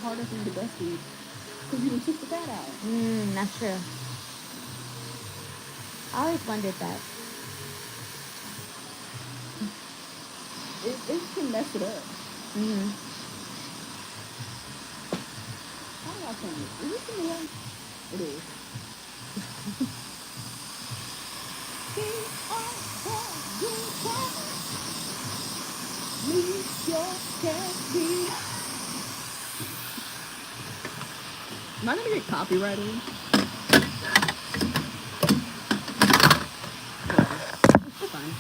harder for you to breastfeed because you done took the fat out. That's true. I always wondered that. It can mess it up. Mm-hmm. How do I turn this? Is this in the way? It is. Leave your cat be. Am I gonna get copyrighted? Whatever. Fine.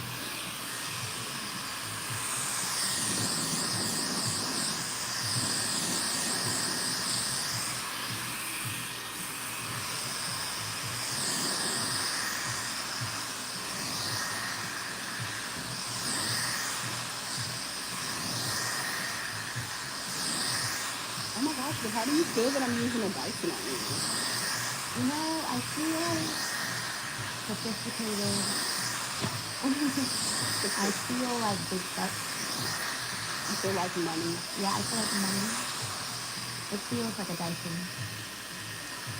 Oh my gosh, but how do you feel that I'm using a Dyson on you? You know, I feel sophisticated. I feel like big bucks. I feel like money. Yeah, I feel like money. It feels like a Dyson.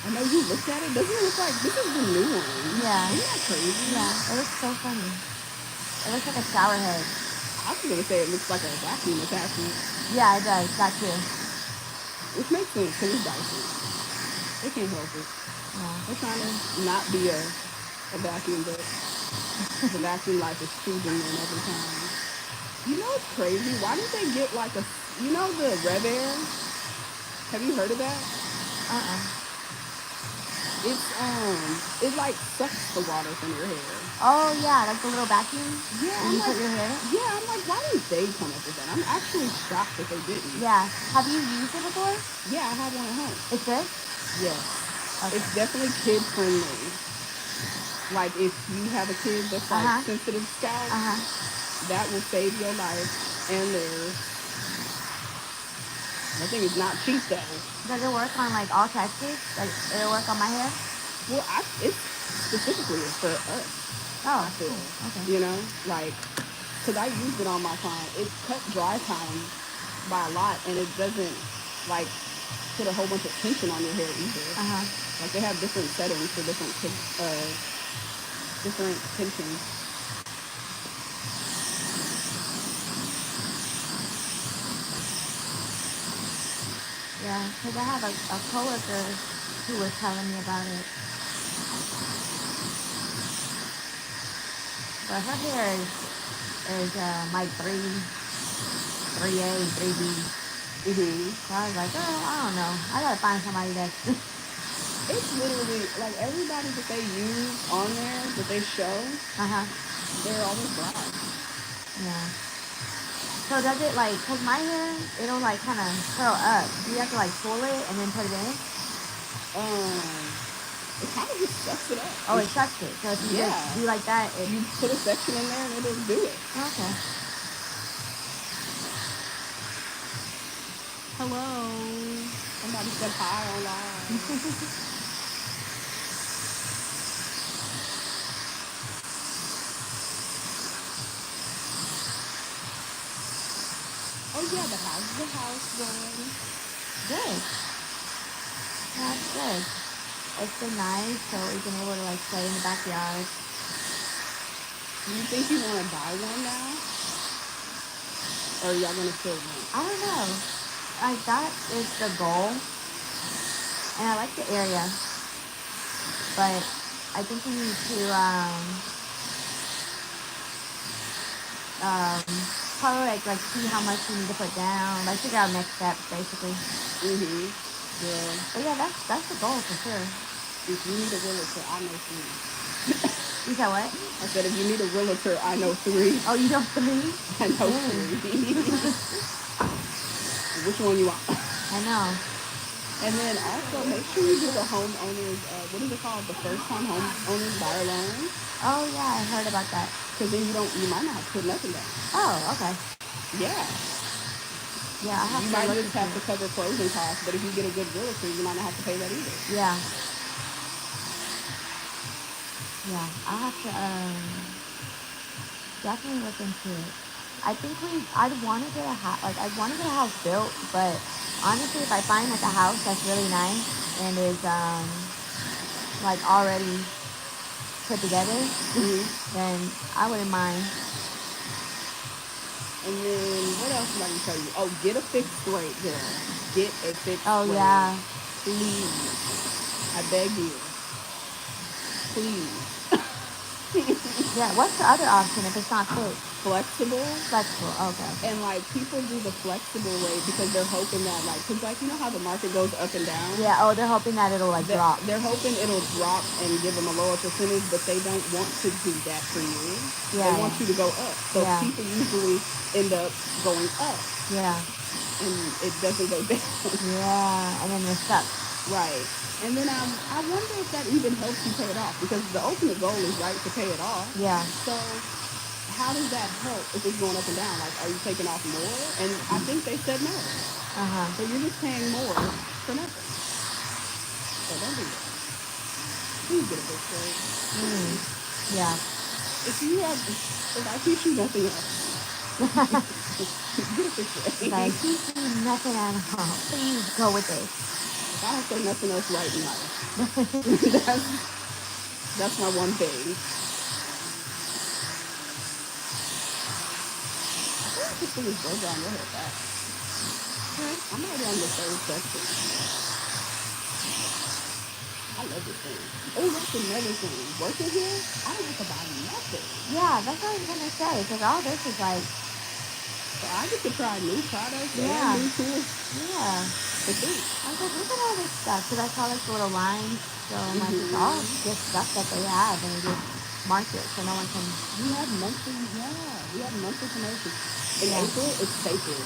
I know you looked at it. Doesn't it look like this is the new one? Yeah. Isn't that crazy? Yeah, it looks so funny. It looks like a shower head. I was gonna say it looks like a vacuum attachment. Yeah, it does. That too. Which makes sense because it's Dyson. They can't help it. Yeah. They're trying to not be a vacuum, but the vacuum life is choosing them every time. You know it's crazy? Why didn't they get like a, you know, the Rev Air? Have you heard of that? It like sucks the water from your hair. Oh yeah, like the little vacuum. Yeah, Where you put your hair. Yeah, I'm like, why didn't they come up with that? I'm actually shocked that they didn't. Yeah. Have you used it before? Yeah, I have one at home. It's good. Yes. Okay. It's definitely kid friendly. Like if you have a kid that's like sensitive scalp, that will save your life and theirs. That thing is not cheap though. Does it work on like all textures? Like it'll work on my hair? Well, it's specifically for us. Oh, I feel. okay. You know, like, because I used it on my client. It cut dry time by a lot, and it doesn't like put a whole bunch of tension on your hair either. Like they have different settings for different tensions. Yeah, because I have a coworker who was telling me about it. But her hair is like 3A, 3B. So I was like, oh, I don't know. I gotta find somebody that's. It's literally like everybody that they use on there that they show. They're always black. Yeah. So does it like, cause my hair, it'll like kind of curl up. Do you have to like pull it and then put it in? It kind of just sucks it up. Oh, it sucks it. So if you just do like that, you put a section in there and it'll do it. Okay. Hello. Somebody said hi online. Oh yeah, the house going. Good. That's good. It's been nice, so we've been able to like play in the backyard. Do you think you want to buy one now? Or are y'all gonna still rent? I don't know. Like that is the goal, and I like the area, but I think we need to probably like see how much we need to put down, like figure out next steps basically. Yeah. But yeah, that's the goal for sure. If you need a realtor, I know 3. You said what? I said if you need a realtor, I know 3. Oh, you know 3? I know 3. Which one you want? I know. And then also make sure you do the homeowners, what is it called? The first time homeowners buyer loan. Oh yeah, I heard about that. Because then you might not have to put nothing down. Oh, okay. Yeah. Yeah, I have you might just have to cover closing costs, but if you get a good realtor, you might not have to pay that either. Yeah. Yeah, I'll have to definitely look into it. I think I'd want to get a house. Like I'd want to get a house built, but honestly, if I find like a house that's really nice and is like already put together, then I wouldn't mind. And then what else did I tell you? Oh, get a fixed rate, girl. Get a fixed Oh rate. yeah, Please. I beg you. Please. yeah. What's the other option if it's not fixed? Flexible. Flexible. Okay. And like people do the flexible rate because they're hoping that like, cause like you know how the market goes up and down. Yeah. Oh, they're hoping that it'll like drop. They're hoping it'll drop and give them a lower percentage, but they don't want to do that for you. Yeah. They want you to go up. So Yeah. people usually end up going up. Yeah. And it doesn't go down. Yeah. And then you're stuck. Right. And then I wonder if that even helps you pay it off because the ultimate goal is right to pay it off. Yeah. So how does that help if it's going up and down? Like, are you taking off more? And I think they said no. So you're just paying more for nothing. So don't do that. Please get a fixed rate. Yeah. If I teach you nothing else, get a fixed rate. Like teach me nothing at all. Please go with this. If I don't say nothing else right in life, that's my one thing. I feel like this thing is broke down real fast. I'm already on the third section. I love this thing. Oh, that's another thing. Working here, I don't have to buy nothing. Yeah, that's what I was gonna say. Because all this is like, So I get to try new products Yeah. and new tools yeah. for free. I was like, look at all this stuff. Because I saw like the little lines. So I'm like, it's all just stuff that they have and they just mark it so no one can. We have monthly promotions. In Yeah. April, it's sacred.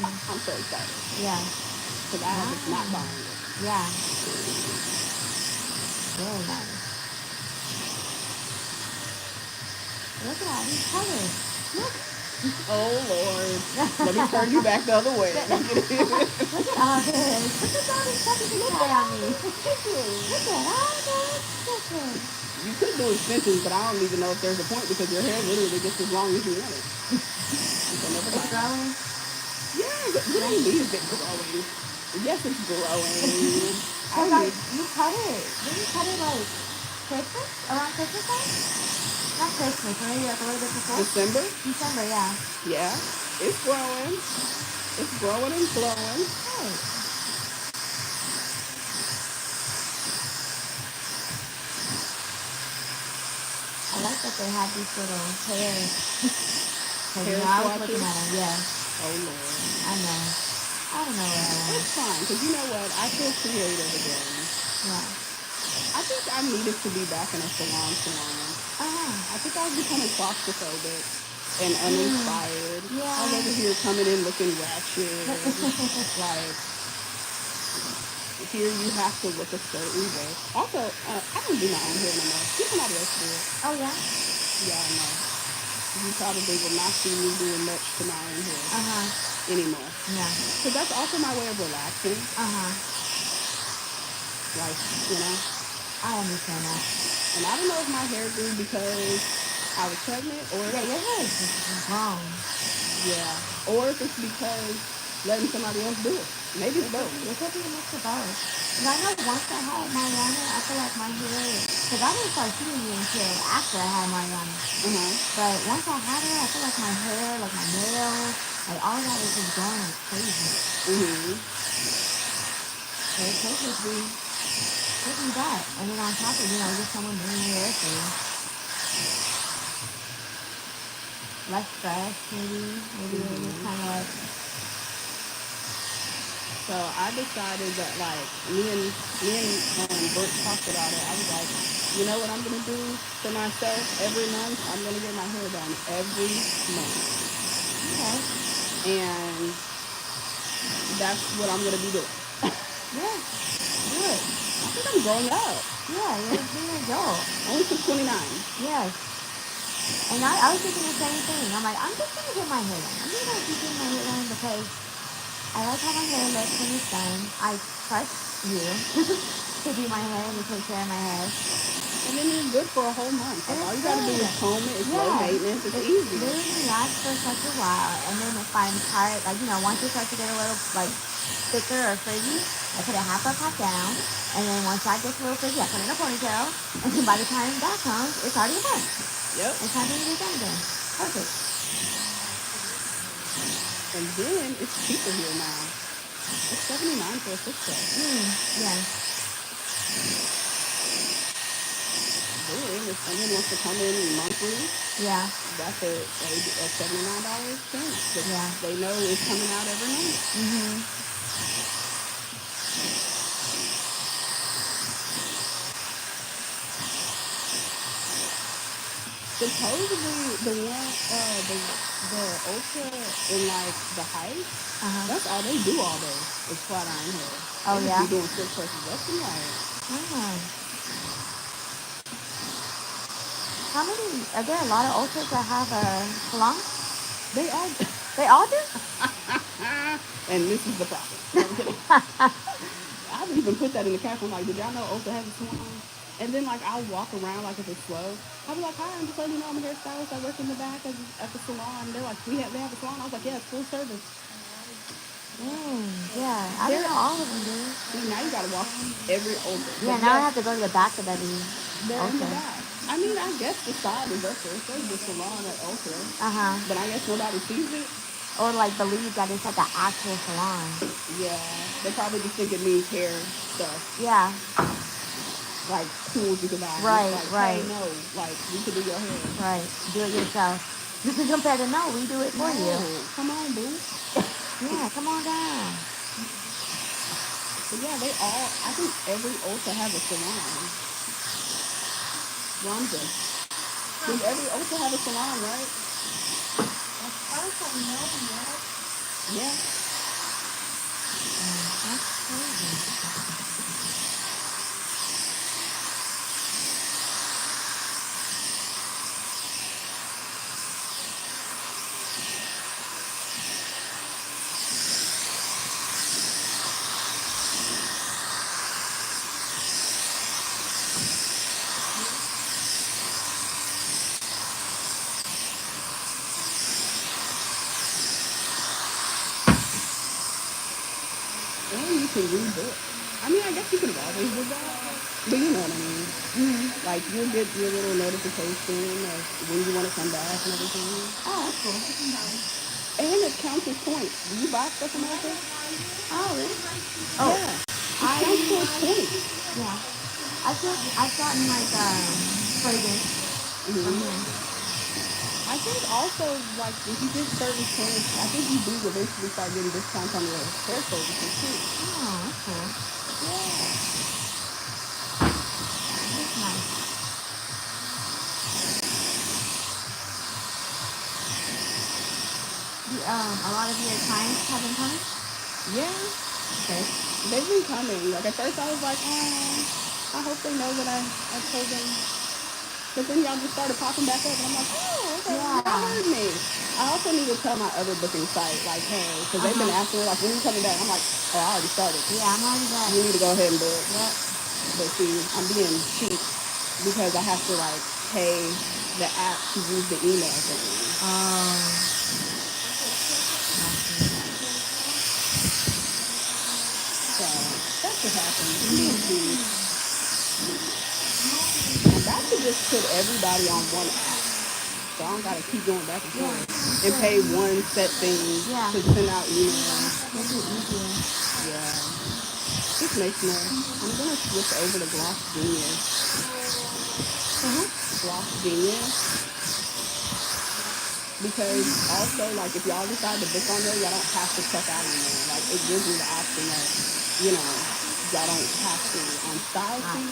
I'm so excited. Yeah. Because I was not buying it. Yeah. Very nice. Look at all these colors. Look. Oh, Lord. Let me turn you back the other way. Look at all this. Look at all this stuff you can try on me. Look at all those stickers. You could do extensions, but I don't even know if there's a point because your hair literally gets as long as you want it. It's growing. Yeah, what do you mean is it growing? Yes, it's growing. You cut it. Did you cut it like Christmas? Around Christmas time? Not Christmas, maybe like a little bit before? December? December, yeah. Yeah, it's growing. It's growing and flowing. Hey. I like that they have these little hairs. Hair I was swatches? looking at them, yeah. Oh, Lord. I know. I don't know what I want. It's fine, because you know what? I feel creative again. Yeah. I think I needed to be back in a salon. I think I was becoming claustrophobic and uninspired. Yeah. I was over here coming in looking ratchet. Like, here you have to look a certain way. Also, I don't do my own hair no more. Somebody else do it. Oh, yeah? Yeah, I know. You probably will not see me doing much to my own hair anymore. Yeah. Because that's also my way of relaxing. Like, you know. I understand that. And I don't know if my hair grew because I was pregnant or Yeah, your hair is just wrong. yeah, or if it's because letting somebody else do it. Maybe it's both. It could be a mix of both. And I know once I had Mariana, I feel like my hair, because I didn't start seeing you until after I had Mariana. But once I had her, I feel like my hair, like my nails, like all that is just growing like crazy. So it took me back. And then on top of, just someone doing your hair for you. Less stress, maybe. Maybe it was kind of like. So I decided that like me and Brooke talked about it. I was like, you know what I'm gonna do for myself every month? I'm gonna get my hair done every month. Okay. And that's what I'm gonna be doing. Yeah. Do it. I think I'm growing up. Yeah, you're being an adult. Only for 29. Yes. And I was thinking the same thing. I'm like, I'm just gonna get my hair done. I'm just gonna keep getting my hair done because I like how my hair looks when it's done. I trust you to do my hair and to take care of my hair. And And then you're good for a whole month. And Like, all it's you gotta do good. is comb it. It's low Yeah. maintenance. It's It easy. literally lasts for such a while. And then if I'm tired, like, once it starts to get a little, like, thicker or frizzy, I put it half up, half down. And then once that gets a little frizzy, I put it in a ponytail. And then by the time that comes, it's already a month. Yep. It's time for me to get done again. Perfect. And then it's cheaper here now. It's $79 for a 6-pack. Yeah. Then if someone wants to come in monthly, Yeah. that's a $79 expense. But Yeah. they know it's coming out every month. Supposedly the one the Ultra in like the Heights, that's all they do all day is flat iron hair. Oh, they just yeah? be doing slick presses left and right. How many? Are there a lot of ultras that have a salon? They all They all do? and this is the problem. I've even put that in the caption, like, did y'all know Ultra has a salon? And then like I'll walk around like if it's slow. I'll be like, hi, I'm just letting you know I'm a hairstylist. I work in the back at the salon. And they're like, they have a salon. I was like, yeah, it's full service. Yeah, I didn't know all of them do. See, now you gotta walk every Ultra. Yeah, now I have to go to the back of every They're in the Ultra. back. I mean, I guess the side is up there. It says the salon at Ultra. But I guess nobody sees it. Or like believe that it's like an actual salon. Yeah, they probably just think it needs hair stuff. Yeah. Like tools you can buy. Right, like, right. Hey, no, like we could do your hair. Right. Do it yourself. Compared to no, we do it for you. Come on, boo. Yeah, come on down. But yeah, I think every Ultra has a salon. Wanda. Does every Ultra have a salon, right? As far as I know, yes. Yeah. That's crazy. And you can read books. I mean, I guess you could have always did that. But you know what I mean. Like, you'll get your little notification of when you want to come back and everything. Oh, that's cool. And it counts as points. Do you buy stuff from Ultra? Oh, really? Oh. Yeah. It counts towards points. Yeah. I've gotten like fragrance. I think also, like, if you get certain points, I think you do eventually start getting discounts on your hair services too. Oh, that's cool. Yeah. That's nice. A lot of your clients have been coming? Yeah. Okay. They've been coming. Like, at first I was like, I hope they know that I told them. But then y'all just started popping back up, and I'm like, okay, y'all heard me. I also need to tell my other booking site, like, hey, because they've been asking me, like, when are you coming back? I'm like, oh, I already started. Yeah, I'm already back. You need to go ahead and book. Yep. But see, I'm being cheap because I have to, like, pay the app to use the email thing. So that's what happened. I'm about to just put everybody on one app, so I don't gotta keep going back and forth and pay one set thing to send out emails. Make it easier. Yeah, this makes more. I'm gonna switch over to Gloss Genius. Gloss Genius. Because also, like, if y'all decide to book on there, y'all don't have to check out on there. Like, it gives you the option that, y'all don't have to. On Style Seat,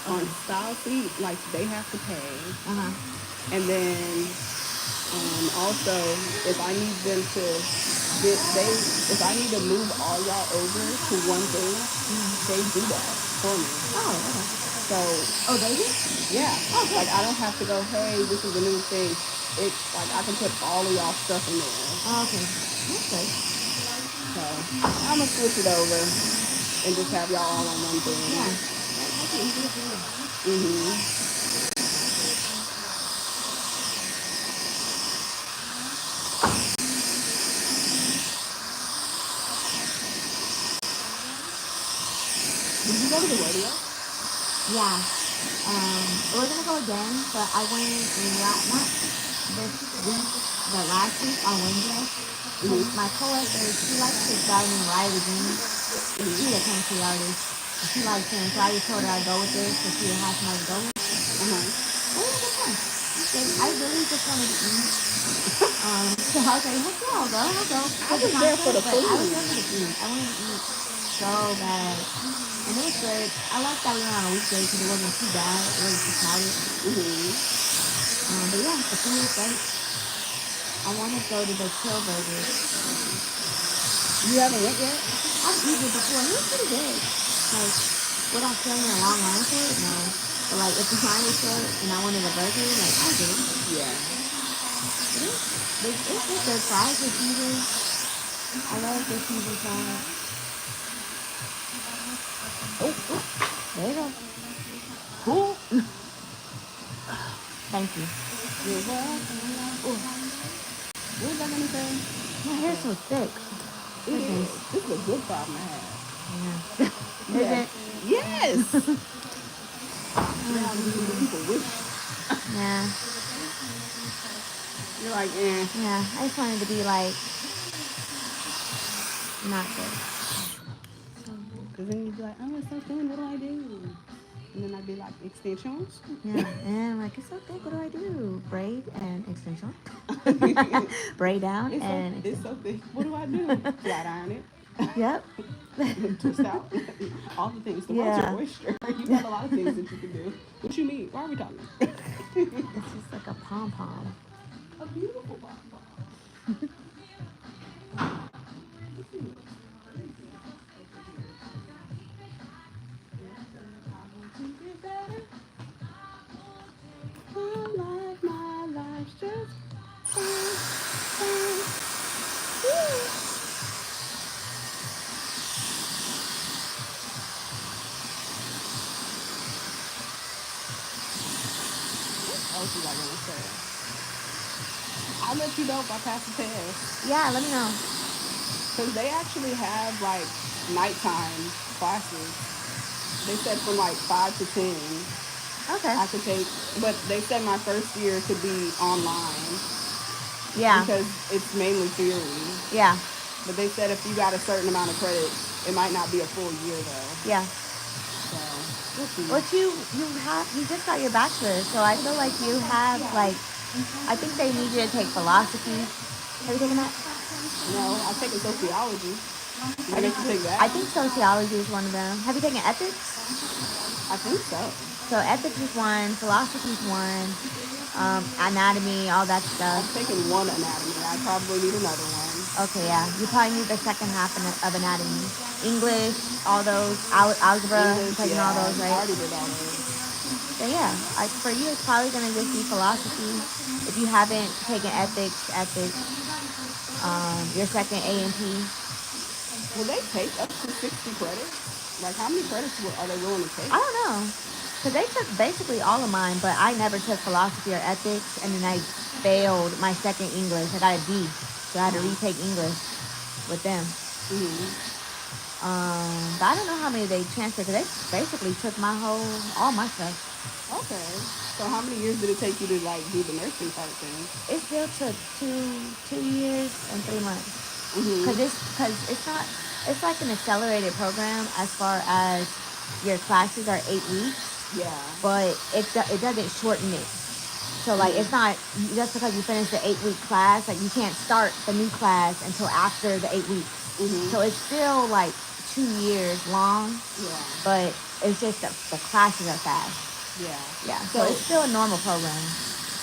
on Style Seat, like, they have to pay. And then, also, if I need them to if I need to move all y'all over to one thing, they do that for me. Oh, okay. So, they do? Yeah. Okay. Like, I don't have to go, hey, this is a new thing. It's like I can put all of y'all stuff in there. Okay. Okay. So I'm gonna switch it over and just have y'all all on one thing. Yeah. That's easy to do. Mhm. Did you go to the rodeo? Yeah. We're gonna go again, but I went not this week, but last week on Wednesday. Cause Mhm. my coworker, she likes this guy named Riley Green. Mhm. She's a country artist. And she likes him, so I just told her I'd go with her, so she would have somebody to go with. Uh huh. But it was a good time. It was good. I really just wanted to eat. So I was like, heck yeah, I'll go, I'll go I for the was there for concert. the But I was there food. for the food. I wanted to eat so bad. And it was good. I liked that we went on a weekday because it wasn't too bad. It wasn't too crowded. Mhm. But yeah, the food was great. I want to go to the Chill Burgers. You haven't went yet? I've eaten it before and it was pretty good. Like, would I stand in a long line for it? No. But like, if the line was short and I wanted a burger, like, I'll get it. Yeah. It is. It's just their fries are seasoned. I love the seasoned fries. Oh, oh, there you go. Cool. Thank you. You're welcome. Oh, what was I gonna say? My hair's so thick. It is. Goodness. This is a good problem to have. Yeah. Is Yes. it? Yes. Oh, Now these geez. people wish. Yeah. You're like, eh. Yeah. I just wanted to be like, not good. Because then you'd be like, oh, it's so thin. What do I do? And then I'd be like, extensions. Yeah. And I'm like, it's so thick. What do I do? Braid and extension. Braid down and It's so extension. thick. What do I do? Flat iron it. Yep. Twist out. All the things. The world's your Yeah. oyster. You got a lot of things that you can do. What you mean? Why are we talking? It's just like a pom pom. A beautiful bomb. My life's just fine, fine. What else was I gonna say? I'll let you know if I pass the test. Yeah, let me know. Because they actually have like nighttime classes. They said from like 5 to 10 Okay. I could take, but they said my first year could be online Yeah. because it's mainly theory. Yeah. But they said if you got a certain amount of credits, it might not be a full year though. Yeah. So we'll see. But you just got your bachelor's, so I feel like you have like I think they need you to take philosophy. Have you taken that? No, I've taken sociology. I get to take I that. think sociology is one of them. Have you taken ethics? I think so. So ethics is one, philosophy is one, anatomy, all that stuff. I've taken one anatomy. I probably need another one. Okay, yeah. You probably need the second half of anatomy. English, all those, algebra, English, taking all yeah, those, I right? already did all those. So yeah, for you it's probably gonna just be philosophy. If you haven't taken ethics, your second A&P. Will they take up to 60 credits? Like, how many credits are they willing to take? I don't know, cause they took basically all of mine, but I never took philosophy or ethics, and then I failed my second English. I got a D, so I had to retake English with them. Mm-hmm. But I don't know how many they transferred, cause they basically took all my stuff. Okay. So how many years did it take you to, like, do the nursing part of things? It still took 2 years and 3 months. Mm-hmm. Cause it's not, it's like an accelerated program as far as your classes are 8 weeks, Yeah. but it doesn't shorten it. So like it's not just because you finish the 8 week class, like you can't start the new class until after the 8 weeks. Mm-hmm. So it's still like 2 years long, Yeah. but it's just the classes are fast. Yeah. Yeah. So it's still a normal program.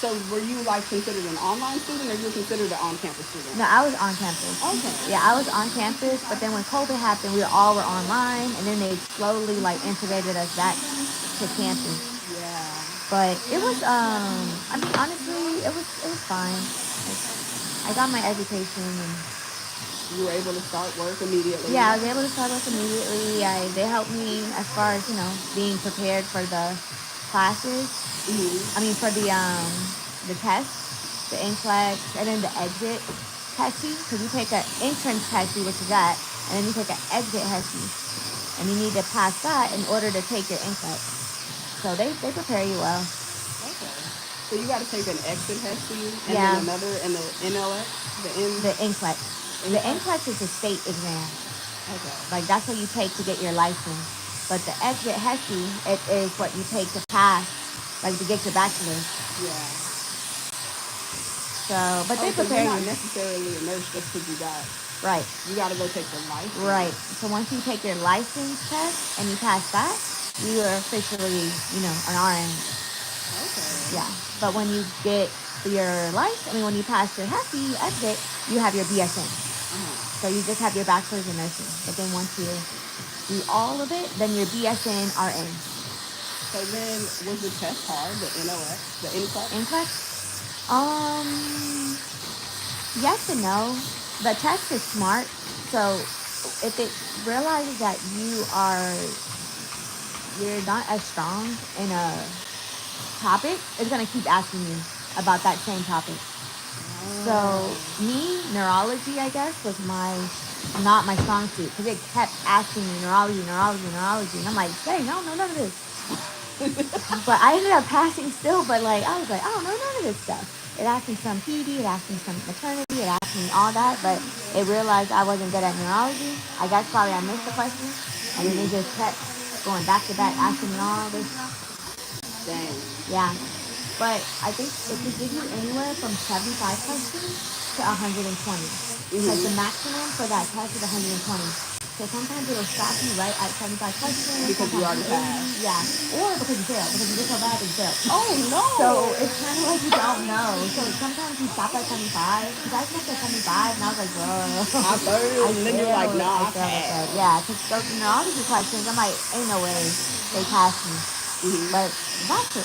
So were you, like, considered an online student, or you were considered an on-campus student? No, I was on campus. Okay. Yeah, I was on campus, but then when COVID happened, we all were online, and then they slowly like integrated us back to campus. Yeah. But it was, I mean, honestly, it was fine. Like, I got my education, and You were able to start work immediately. Yeah, I was able to start work immediately. They helped me as far as being prepared for the classes. I mean, for the test, the NCLEX, and then the exit HESI, because you take an entrance HESI, which is that, and then you take an exit HESI, and you need to pass that in order to take your NCLEX. So they prepare you well. Okay. So you got to take an exit HESI and Yeah. then another, and the NLX, The NCLEX. The NCLEX is a state exam. Okay. Like, that's what you take to get your license. But the exit HESI, it is what you take to pass, like to get your bachelor's. Yeah. So, but they so prepare you're not you. necessarily a nurse just because you got. Right. You got to go take the license. Right. So once you take your license test and you pass that, you are officially, an RN. Okay. Yeah. But when you get your license, when you pass your HESI exit, you have your BSN. So you just have your bachelor's in nursing. But then once you do all of it, then your BSN RN. So then, was the test hard? The NOX, the NCLEX? NCLEX? Yes and no. The test is smart. So if it realizes that you're not as strong in a topic, it's gonna keep asking you about that same topic. So me, neurology, I guess, was not my strong suit, because it kept asking me neurology, and I'm like, dang, I don't know none of this. But I ended up passing still. But I was like, I don't know none of this stuff. It asked me some PD, it asked me some maternity, it asked me all that, but it realized I wasn't good at neurology. I guess probably I missed the question, and then it just kept going back to back asking me all this. Dang. Yeah. But I think it could give you anywhere from 75 questions to 120. Because the maximum for that test is 120. So sometimes it'll stop you right at 75 questions. Because you already passed. Yeah. Or because you failed. Because you did so bad that you failed. Oh, no. So it's kind of like you don't know. So sometimes you stop at 75. Because I stopped at 75 and I was like, bro. I failed. And then you're like, nah, I passed. Yeah. Because those neurology questions, I'm like, ain't no way they passed me. But that's it.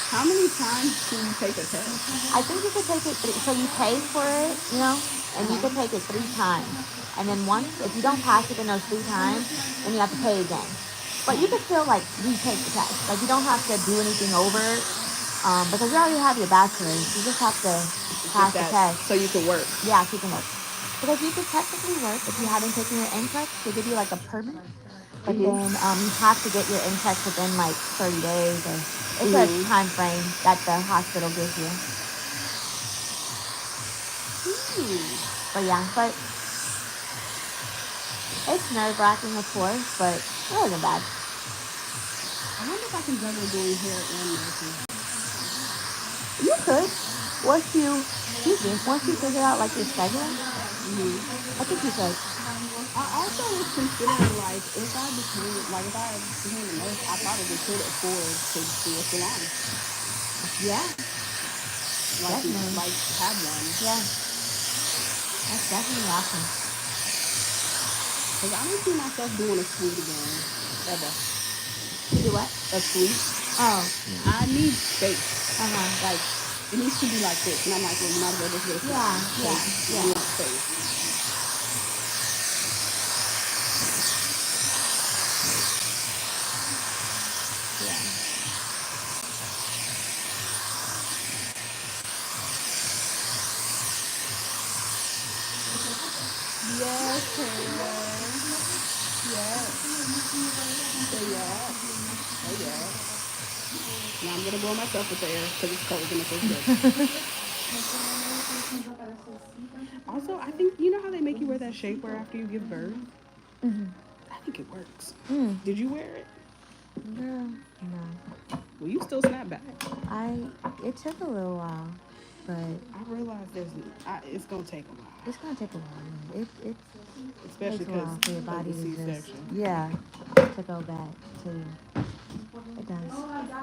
How many times can you take a test? I think you could take it so you pay for it, and you could take it 3 times. And then once, if you don't pass it in those 3 times, then you have to pay again. But you could still retake the test. Like, you don't have to do anything over it, because you already have your bachelor's. You just have to pass the test. So you can work. Yeah, so you can work. Because you could technically work if you haven't taken your NCLEX. They give you a permit. But then you have to get your NCLEX within 30 days, or it's a time frame that the hospital gives you. But yeah, it's nerve-wracking, of course, but it wasn't bad. I wonder if I can juggle doing hair and nursing. You could. Once you figure out your schedule, I think you could. I also was considering if I became a nurse, I probably could afford to do a salon. Yeah. Definitely. Have one. Yeah. That's definitely an option. Because I don't see myself doing a suite again, ever. You do what? A suite. Oh. I need space. It needs to be like this. And I'm like, well, you might as well just get a suite. Yeah. You want space. Yes, Taylor. Yes. Say yes. Oh, yeah. Now I'm going to blow myself with the air because it's cold and it feels good. Also, I think, you know how they make you wear that shapewear after you give birth? I think it works. Did you wear it? Girl, no. Well, you still snap back. It took a little while, but I realized it's gonna take a while. It's gonna take a while. It especially takes a while for your body to just to go back to. It does.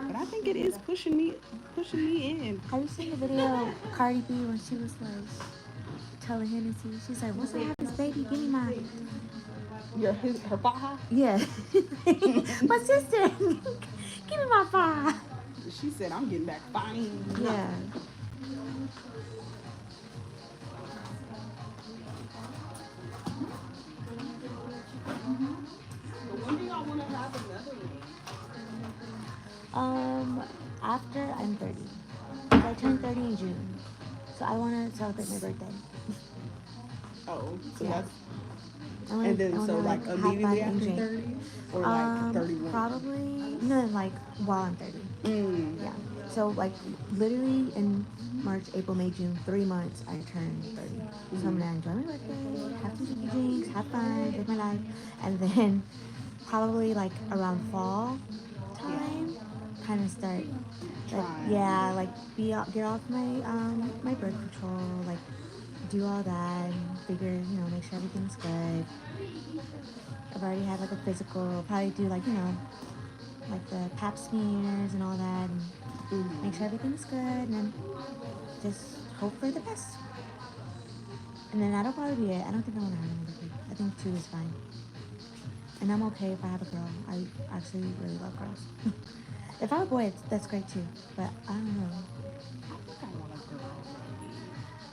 But I think it is pushing me in. Have you seen the video of Cardi B when she was telling Hennessy? She's like, "Once I have this baby, give me my." Her faja? Yeah. My sister, give me my faja. She said, I'm getting back fine. Yeah. have another one? After I'm 30. Because I turned 30 in June. So I want to celebrate my birthday. Oh, so Yeah. that's and I then want so to like have fun immediately and after drink. 30 or like 31. Probably no, like while I'm 30. Mm. Yeah. So like literally in March, April, May, June, 3 months I turn 30. So I'm Mm-hmm. gonna enjoy my birthday, have some sticky drinks, have fun, live my life, and then probably like around fall Yeah. time, kind of start like Trying. yeah, like get off my birth control, like do all that and figure make sure everything's good. I've already had like a physical, probably do like like the pap smears and all that, and make Mm-hmm. sure everything's good, and then just hope for the best. And then that'll probably be it. I don't think I want to have another kid. I think two is fine. And I'm okay if I have a girl. I actually really love girls. If I have a boy, that's great too. But I don't know. I think I want a girl, maybe.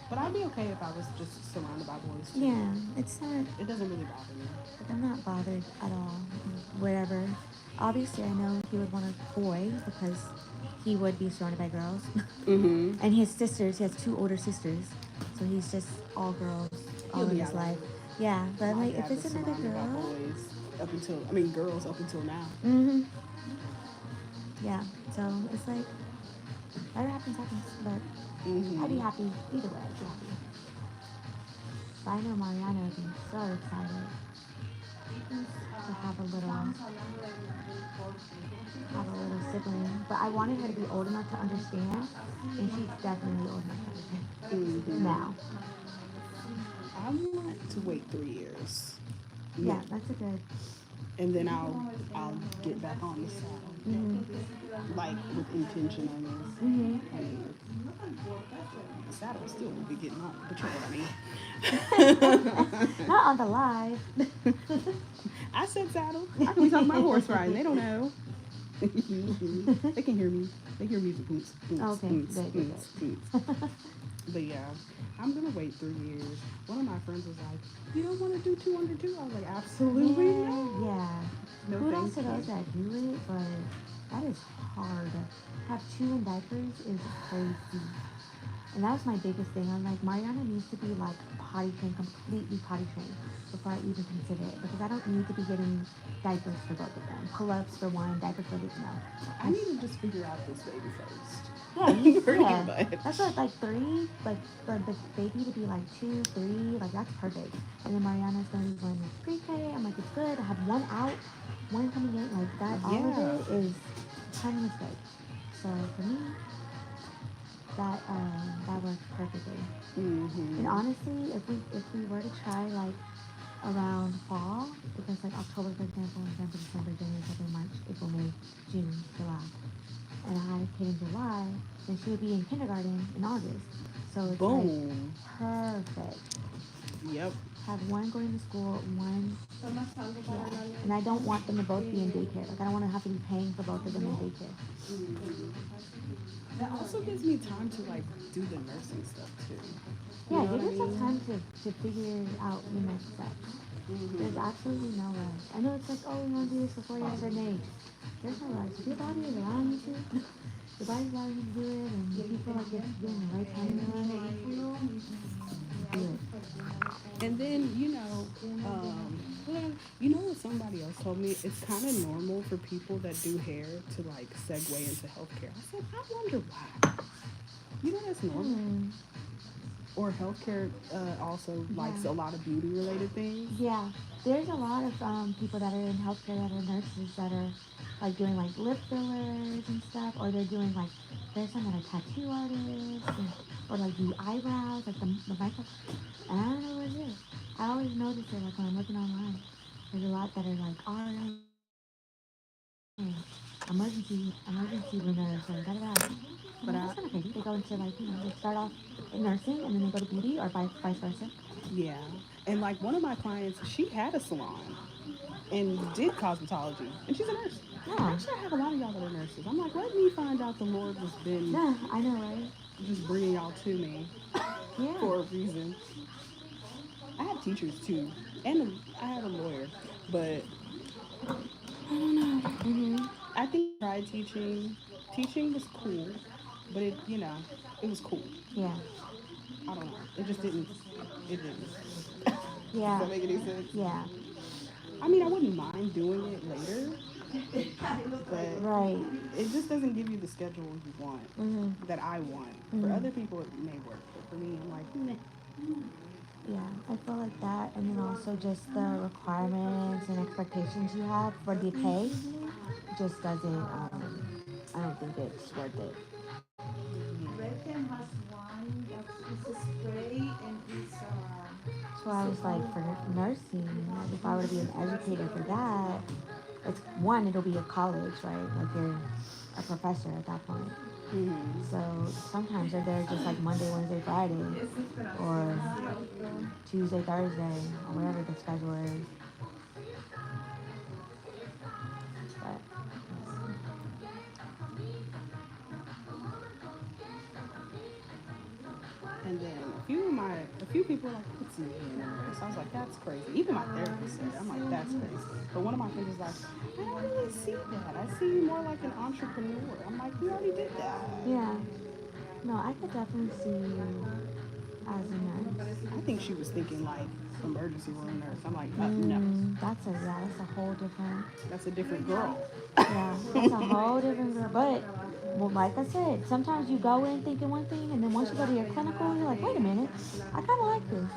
But I'd be okay if I was just surrounded by boys too. Yeah, it's not. It doesn't really bother me. Like, I'm not bothered at all. Whatever. Obviously, I know he would want a boy because he would be surrounded by girls. Mm-hmm. And his sisters, he has two older sisters. So he's just all girls all He'll in be his all life. right. Yeah, but My like if dad it's was another surrounded by girl, boys I mean, girls up until now. mm-hmm. Yeah. So it's like whatever happens, happens. But I'd be Mm-hmm. happy either way. I'd be happy. But I know Mariana would be so excited to have a little sibling. But I wanted her to be old enough to understand, and she's definitely old enough to understand Mm-hmm. now. I want to wait 3 years. Yeah, No. that's a good. And then I'll get back on the saddle. Mhm. Like with intention, Mhm. I mean, the saddle still will be getting on, but you know what I mean. Not on the live. I said saddle. I can be talking about horse riding. They don't know. They can hear me. They hear music. Boots, boots, Okay, boots, good, good, boots, boots. good. But yeah, I'm gonna wait 3 years. One of my friends was like, "You don't want to do two under two?" I was like, "Absolutely Man, not. yeah. No, Kudos thank to those you." that do it, but that is hard. Have two in diapers is crazy. And that was my biggest thing. I'm like, Mariana needs to be like potty trained, completely potty trained before I even consider it. Because I don't need to be getting diapers for both of them. Pull-ups for one, diapers for the other. No. I need to just figure out this baby Yeah, first. Pretty yeah. That's much. what, like three, like for the baby to be like 2, 3, like that's perfect. And then Mariana's gonna be going like pre-K. I'm like, it's good. I have one out, one coming in. Like that, all of Yeah. it is timing is good. So for me, that works perfectly. And Mm-hmm. honestly, if we were to try like around fall, because like October, for example, November, December, January, February, March, April, May, June, July, and I had a kid in July, then she would be in kindergarten in August. So it's like Boom. perfect. Yep. Have one going to school, one yeah. And I don't want them to both be in daycare. Like I don't want to have to be paying for both of them in daycare. That also gives me time to like do the nursing stuff too. You Yeah, know what give I yourself mean? time to figure out your next steps. There's Mm-hmm. absolutely no rush. I know it's like, oh, we want to do this before you're a certain age. There's no rush. If your body is allowing you to, your body's allowing you to do it, and if you feel like it's doing the right time in your life, do it. And then well, you know what somebody else told me? It's kind of normal for people that do hair to like segue into healthcare. I said, I wonder why. You know that's normal. Hmm. Or healthcare also likes Yeah. a lot of beauty related things. Yeah. There's a lot of people that are in healthcare that are nurses that are like doing like lip fillers and stuff, or they're doing like there's some that are tattoo artists, or like do eyebrows, like the micro. And I don't know what it is. I always notice it like when I'm looking online. There's a lot that are like emergency room nurse or da da da. I'm But like, that's kind of crazy. They go into like they start off in nursing and then they go to beauty or vice versa. yeah. And like one of my clients, she had a salon and did cosmetology. And she's a nurse. Yeah. Actually, I have a lot of y'all that are nurses. I'm like, let me find out the Lord has been Yeah, I know, right? just bringing y'all to me Yeah. for a reason. I have teachers too, and I have a lawyer, but I don't tried teaching. Teaching was cool, but it was cool. Yeah. I don't know. It just didn't. It didn't. Does Yeah. that make any sense? Yeah. I mean, I wouldn't mind doing it later, but Right. it just doesn't give you the schedule you want, Mhm. that I want. For Mhm. other people, it may work, but for me, I'm like, meh. Yeah, I feel like that, and then also just the requirements and expectations you have for the pay just doesn't. I don't think it's worth it. Redken has one that's it's a spray and So I was like, for nursing, like if I were to be an educator for that, it's one, it'll be a college, right? Like you're a professor at that point. Mm-hmm. So sometimes they're there just like Monday, Wednesday, Friday, or Tuesday, Thursday, or whatever the schedule is. But And then a few people were like, I could see you being a nurse. I was like, that's crazy. Even my therapist said it. I'm like, that's crazy. But one of my friends was like, I don't really see that. I see you more like an entrepreneur. I'm like, you already did that. yeah, no, I could definitely see you as a nurse. I think she was thinking like emergency room nurse. I'm like, no, That's a whole different. that's a different girl. Yeah, that's a whole different girl. But well, like I said, sometimes you go in thinking one thing, and then once you go to your clinical, you're like, wait a minute, I kind of like this.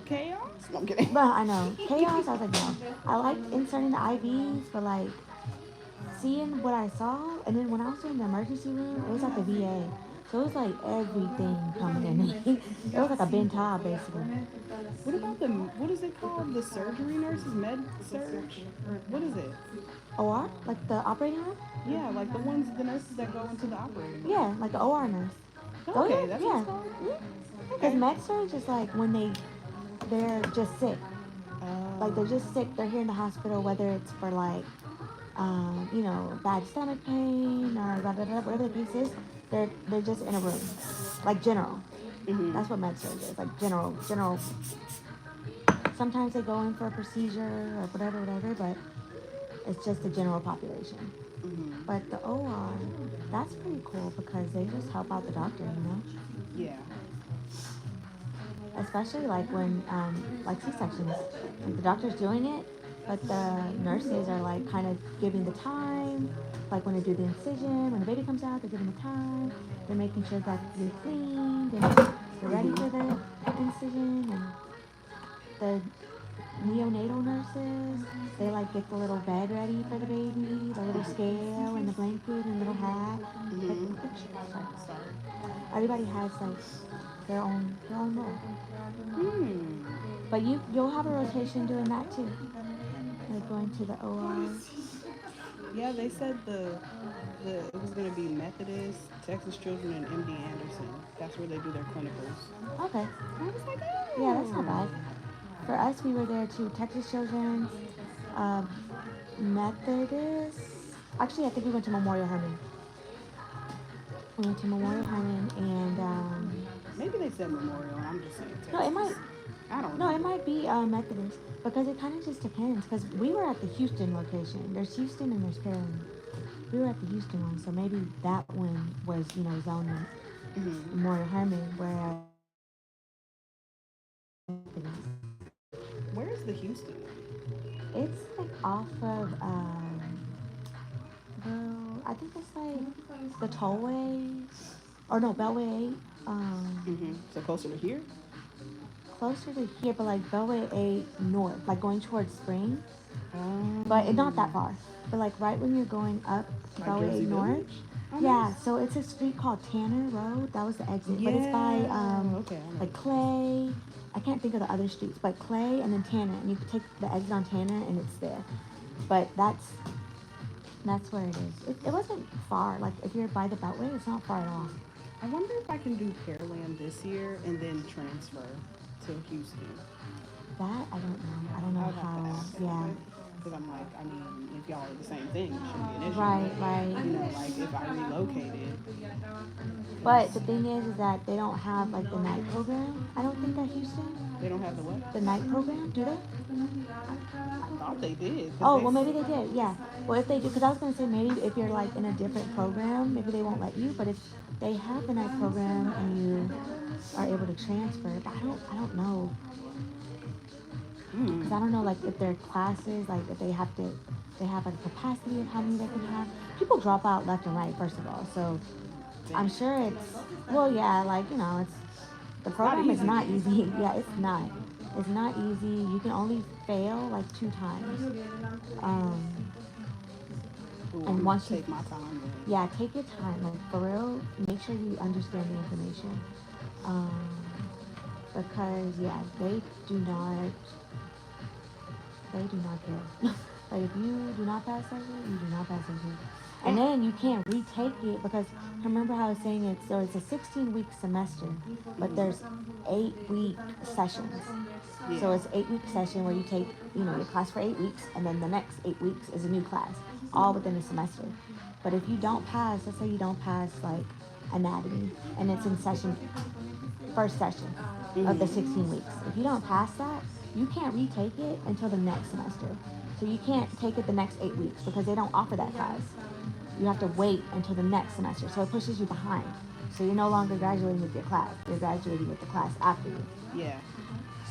Chaos? No, I'm kidding. But I know chaos. I was like, no, I like inserting the IVs, but like seeing what I saw, and then when I was in the emergency room, it was at the VA. So it was like everything coming in. It was like a Ben Taub, basically. What about what is it called? The surgery nurses? Med surge? Or what is it? OR? Like the operating room? Yeah, like the nurses that go into the operating room. Yeah, like the OR nurse. Those Okay, are, that's what yeah. it's called? Because Okay. med surge is like when they're just sick. Like they're Oh. just sick. They're here in the hospital, whether it's for like, bad stomach pain or blah, blah, blah, whatever the case is. They're just in a room, like general. Mm-hmm. That's what med surge is, like general. Sometimes they go in for a procedure or whatever, but it's just the general population. Mm-hmm. But the OR, that's pretty cool because they just help out the doctor, Yeah. especially like when like C-sections, like the doctor's doing it, but the nurses are like kind of giving the time, like when they do the incision, when the baby comes out, they're giving the time, they're making sure that you're clean, you're ready for Mm-hmm. the incision, and the neonatal nurses, they like get the little bed ready for the baby, the little scale and the blanket and little hat. Like, Mm-hmm. sorry. Everybody has like their own role. Hmm. But you'll have a rotation doing that too. Like going to the OR. Yeah, they said the it was gonna be Methodist, Texas Children, and MD Anderson. That's where they do their clinicals. Okay. And I was like, Yeah, that's not bad. oh. For us, we were there too. Texas Children's, um, Methodist. Actually, I think we went to Memorial Hermann. We went to Memorial Hermann, and Maybe they said Memorial, and I'm just saying no, it might. Texas. I don't No, it remember. might be Methodist because it kind of just depends. Because we were at the Houston location. There's Houston and there's Pearland. We were at the Houston one, so maybe that one was zoned Mm-hmm. Memorial Hermann, whereas Methodist. Where's the Houston It's like off of well, I think it's like the tollway, or no, Beltway 8. one? Mm-hmm. So closer to here? Closer to here, but like Beltway 8 north, like going towards Spring, but it's not that Um, far. But like right when you're going up to by Beltway 8 Jersey north, Village? Oh, yeah. nice. So it's a street called Tanner Road. That was the exit, but it's by Yeah. Okay, I know. like Clay. I can't think of the other streets, but Clay and then Tanner, and you can take the exit on Tanner, and it's there. But that's where it is. It wasn't far. Like if you're by the Beltway, it's not far at all. I wonder if I can do Pearland this year and then transfer to Houston. That I don't know. I don't I know would have to how. ask. Yeah. Because I'm like, I mean, if y'all are the same thing, it shouldn't be an issue. Right, But, right. like if I relocated, But it's, the thing is that they don't have like the night program. I don't think at Houston. they don't have the what? The night program, do they? I thought they did. Oh, well, maybe they did. Yeah. Well, if they do, because I was gonna say maybe if you're like in a different program, maybe they won't let you. But if they have the night program and you are able to transfer, but I don't know, because I don't know like if their classes, like if they have like a capacity of how many they can have. People drop out left and right, first of all. So I'm sure it's, well, yeah, like it's the program is not easy. Yeah, it's not. It's not easy. You can only fail like 2 times. Um, Ooh, and I'm once you, take my time. yeah, take your time. Like for real, make sure you understand the information. Um, because yeah, they do not care. Like if you do not pass surgery, you do not pass surgery. And then you can't retake it because remember how I was saying so it's a 16-week semester, but there's 8-week sessions. Yeah. So it's 8-week session where you take, your class for 8 weeks and then the next 8 weeks is a new class, all within a semester. But if you don't pass, let's say you don't pass like anatomy and it's in first session of the 16 weeks. If you don't pass that, you can't retake it until the next semester. So you can't take it the next 8 weeks because they don't offer that class. You have to wait until the next semester. So it pushes you behind. So you're no longer graduating with your class. You're graduating with the class after you. Yeah.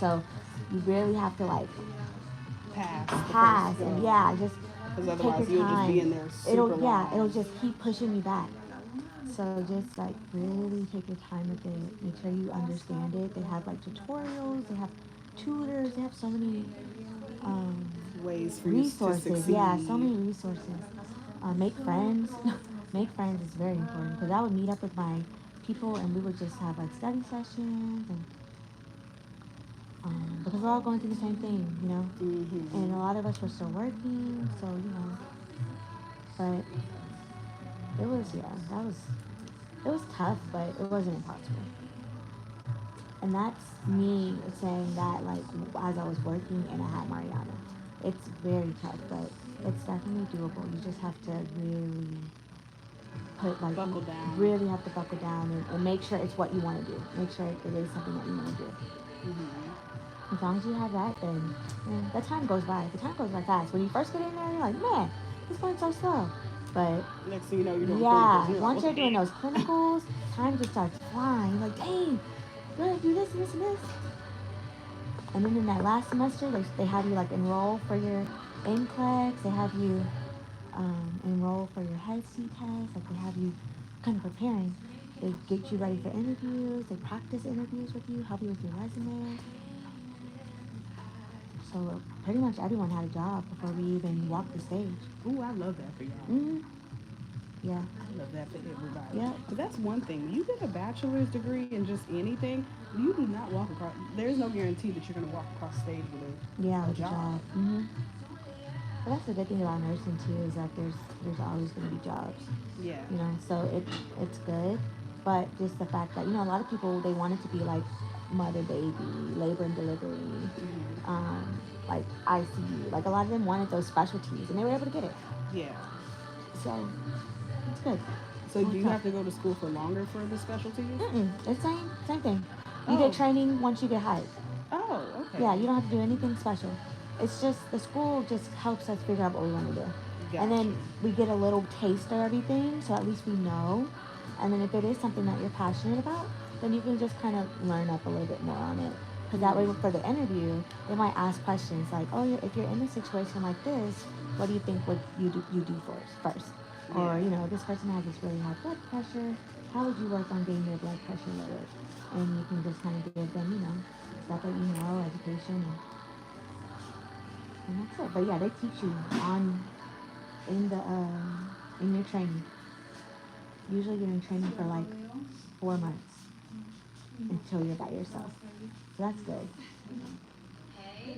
So you really have to like pass and yeah, just because take otherwise your you'll just be time. in there super long. It'll just keep pushing you back. So just like really take your time with it. Make sure you understand it. They have like tutorials. They have tutors. They have so many Ways for you to resources. succeed. Yeah, so many resources. Make friends. Make friends is very important because I would meet up with my people and we would just have like study sessions and because we're all going through the same thing. And a lot of us were still working, so but it was tough, but it wasn't impossible. And that's me saying that like as I was working and I had Mariana. It's very tough, but it's definitely doable. You just have to really buckle down. Really have to buckle down and make sure it's what you want to do. Make sure it is something that you want to do. As long as you have that, then the time goes by. The time goes by fast. When you first get in there, you're like, man, this went so slow. But next thing you know, you're doing clinicals. Once you're doing those clinicals, time just starts flying. You're like, dang, you gotta do this and this and this. And then in that last semester, they have you like enroll for your NCLEX. They have you enroll for your head C test. Like they have you kind of preparing. They get you ready for interviews. They practice interviews with you, help you with your resume. So pretty much everyone had a job before we even walked the stage. Ooh, I love that for y'all. Yeah. I love that for everybody. Yeah. But that's one thing. You get a bachelor's degree in just anything, you do not walk across. There's no guarantee that you're going to walk across stage with a job. But that's the good thing about nursing too is that there's always going to be jobs. Yeah. So it's good. But just the fact that a lot of people they want it to be like mother baby, labor and delivery, like ICU. Like a lot of them wanted those specialties and they were able to get it. Yeah. So it's good. So do you have to go to school for longer for the specialties? It's same thing. You get training once you get hired. Oh, okay. Yeah, you don't have to do anything special. It's just the school just helps us figure out what we want to do. Gotcha. And then we get a little taste of everything, so at least we know. And then if it is something that you're passionate about, then you can just kind of learn up a little bit more on it. Because that way, for the interview, they might ask questions like, "Oh, if you're in a situation like this, what do you think would you do first? Or this person has this really high blood pressure. How would you work on getting their blood pressure lowered?" And you can just kind of give them, stuff that education, and that's it. But yeah, they teach you in your training. Usually you're in training for like 4 months until you're by yourself. So that's good.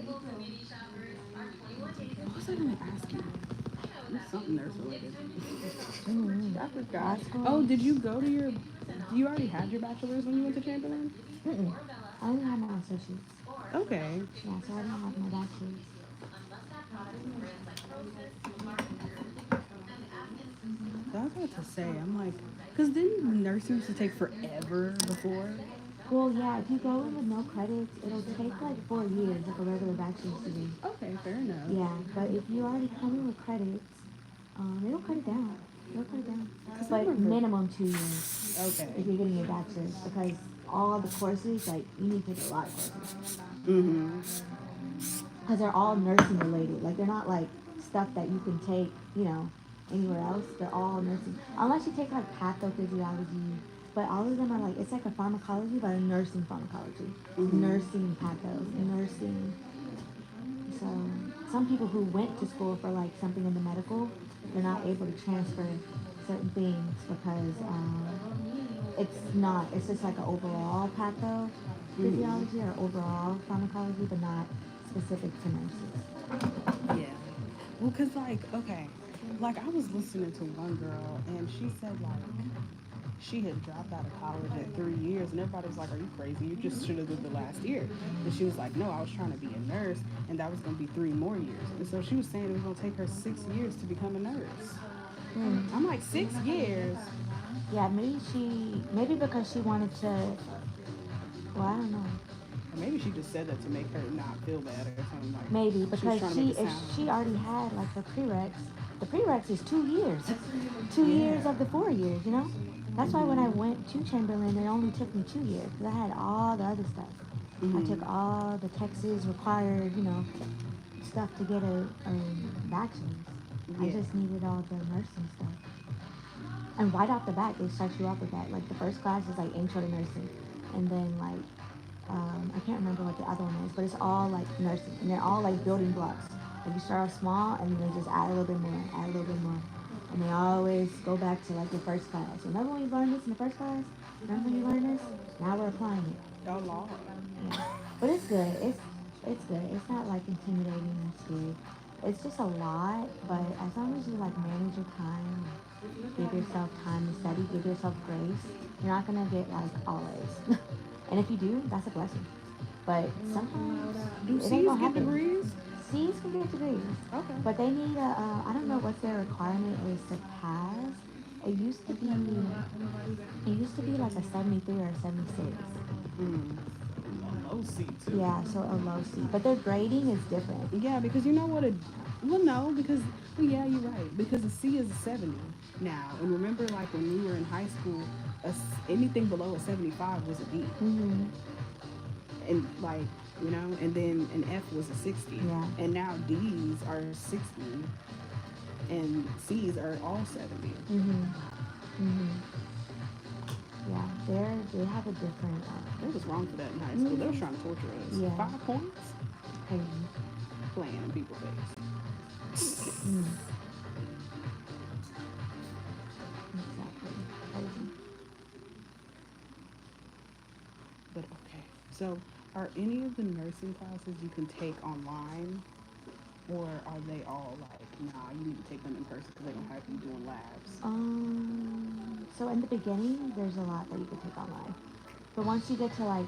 What was I going to ask you? It's something nurse related. I forgot. Oh, did you go to you already had your bachelor's when you went to Chamberlain? I only had my associates. Okay. Yeah, so I didn't have my bachelor's. I was about to say, I'm like, because didn't nursing used to take forever before? Well, yeah, if you go in with no credits, it'll take like 4 years, like a regular bachelor's degree. Okay, fair enough. Yeah, but if you already come in with credits, it'll cut it down. It'll cut it down. Because I But remember. minimum 2 years Okay. if you're getting your bachelor's, because all the courses, like, you need to take a lot of courses. Mm-hmm. Because they're all nursing related. Like, they're not like stuff that you can take, anywhere else. They're all nursing. Unless you take like pathophysiology, but all of them are like, it's like a pharmacology, but a nursing pharmacology. Mm-hmm. Nursing pathos, nursing. So some people who went to school for like something in the medical, they're not able to transfer certain things because it's not. It's just like an overall pathophysiology or overall pharmacology, but not specific to nurses. Yeah. Well, because, like, okay. Like, I was listening to one girl, and she said, like, she had dropped out of college at 3 years, and everybody was like, "Are you crazy? You just should have did the last year." And she was like, "No, I was trying to be a nurse, and that was going to be 3 more years." And so she was saying it was going to take her 6 years to become a nurse. I'm like, 6 years? Yeah, maybe because she wanted to. Well, I don't know. Or maybe she just said that to make her not feel bad or something like that. Maybe She was because trying to make it if sound. she already had like her prereqs. The prereqs is 2 years. 2 years Yeah. of the 4 years. That's why when I went to Chamberlain, it only took me 2 years because I had all the other stuff. I took all the Texas required, stuff to get a bachelor's. I Yeah. just needed all the nursing stuff. And right off the bat, they start you off with that. Like the first class is like intro to nursing, and then like I can't remember what the other one is, but it's all like nursing, and they're all like building blocks. Like you start off small, and then they just add a little bit more, add a little bit more, and they always go back to like your first class. Remember when you learned this in the first class? Remember when you learned this? Now we're applying it. Oh, Lord. Yeah, but it's good. It's good. It's not like intimidating or scary. It's just a lot, but as long as you like manage your time, give yourself time to study, give yourself grace, you're not gonna get like all A's. And if you do, that's a blessing. But sometimes Do it ain't C's gonna get happen. degrees? C's can get degrees, Okay. but they need I don't know what their requirement is to pass. It used to be, like a 73 or a 76. Low C, too. Yeah, so a low C. But their grading is different. Yeah, because you know what well, no, because, well, yeah, you're right. Because a C is a 70 now. And remember, like, when we were in high school, anything below a 75 was a D. Mm-hmm. And, like, and then an F was a 60. Yeah. And now D's are 60, and C's are all 70. Mm-hmm. Mm-hmm. Yeah, they have a different. They was wrong for that in high school. They was trying to torture us. Yeah. 5 points? Crazy. Playing in people's face. Mm. Exactly. Crazy. But okay. So, are any of the nursing classes you can take online? Or are they all like, nah, you need to take them in person because they don't have you doing labs? So in the beginning, there's a lot that you can take online. But once you get to like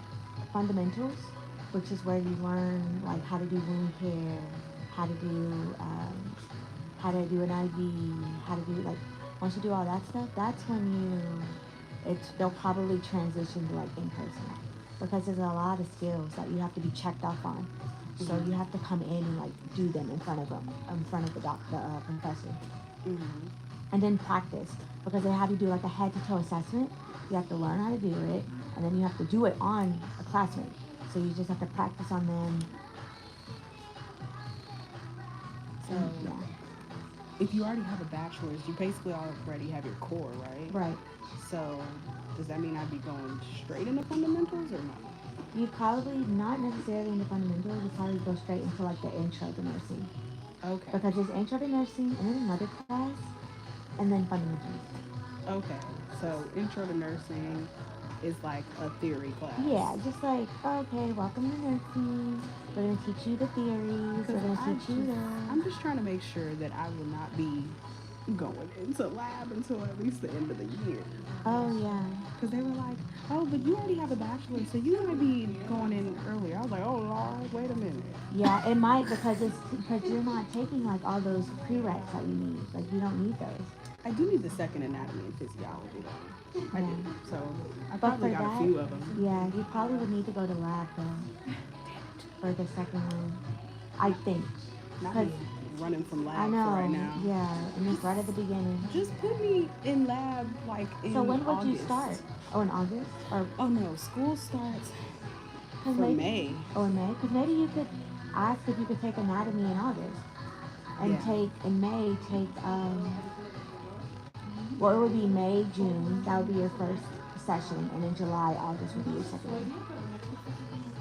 fundamentals, which is where you learn like how to do wound care, how to do an IV, how to do like once you do all that stuff, that's when they'll probably transition to like in person because there's a lot of skills that you have to be checked off on. So you have to come in and like do them in front of the professor, and then practice because they have you do like a head to toe assessment. You have to learn how to do it, and then you have to do it on a classmate. So you just have to practice on them. So, yeah. if you already have a bachelor's, you basically already have your core, right? Right. So, does that mean I'd be going straight into fundamentals or no? You probably not necessarily in the fundamentals. You probably go straight into like the intro to nursing. Okay. Because there's intro to nursing and then another class, and then fundamentals. Okay. So, intro to nursing is like a theory class. Yeah, just like, okay, welcome to nursing. We're going to teach you the theories. We're going to teach you the... I'm just trying to make sure that I will not be going into lab until at least the end of the year. Oh, yeah. Because they were like, oh, but you already have a bachelor, so you might be going in earlier. I was like, oh, Lord, wait a minute. Yeah, it might because you're not taking like all those prereqs that you need. Like, you don't need those. I do need the second anatomy and physiology though. I Yeah. do. So I But probably for got a that, few of them. yeah, you probably would need to go to lab though for the second one. I think. Not Cause me running from I lab for right know, now. yeah, and it's right at the beginning. Just put me in lab like So in when would you start? August. Oh, in August? Or Oh no, school starts cause for maybe, May. oh in May? Because maybe you could ask if you could take anatomy in August and Yeah. take in May well, it would be May, June. That would be your first session, and in July, August would be your second one.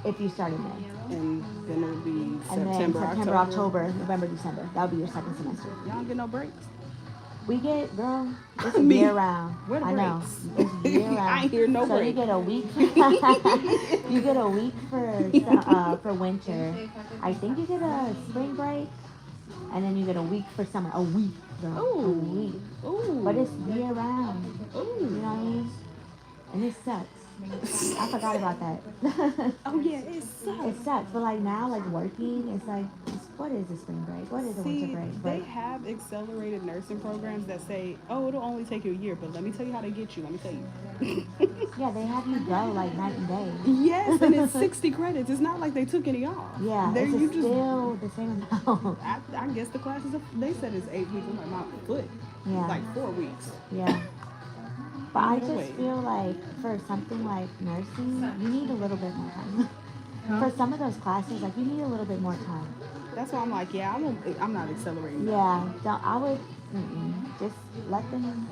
If you start in May, And then it would be and then September, September, October. October, November, December. That would be your second semester. Y'all don't get no breaks. We get, girl, it's a Me. year round. Where the I know. breaks? It's year round. I ain't hear no so break. you get a week. You get a week for winter. I think you get a spring break, and then you get a week for summer. A week, girl. A Ooh. week. Ooh. But it's year round. You Ooh. know what I mean? And it sucks. I forgot about that. Oh yeah, it sucks. It sucks, but like now, like working, it's like, what is a spring break? What is a winter See, break? they have accelerated nursing programs that say, oh, it'll only take you a year, but let me tell you how they get you. Let me tell you. Yeah, they have you go like night and day. Yes, and it's 60 credits. It's not like they took any off. Yeah, They're, it's you still the same amount. I guess the classes, they said it's 8 weeks. I'm like, my foot. Yeah. Like 4 weeks. Yeah. But I No just way. feel like for something like nursing, you need a little bit more time. Huh? For some of those classes, like you need a little bit more time. That's why I'm like, yeah, I'm not accelerating. Yeah, I would just let them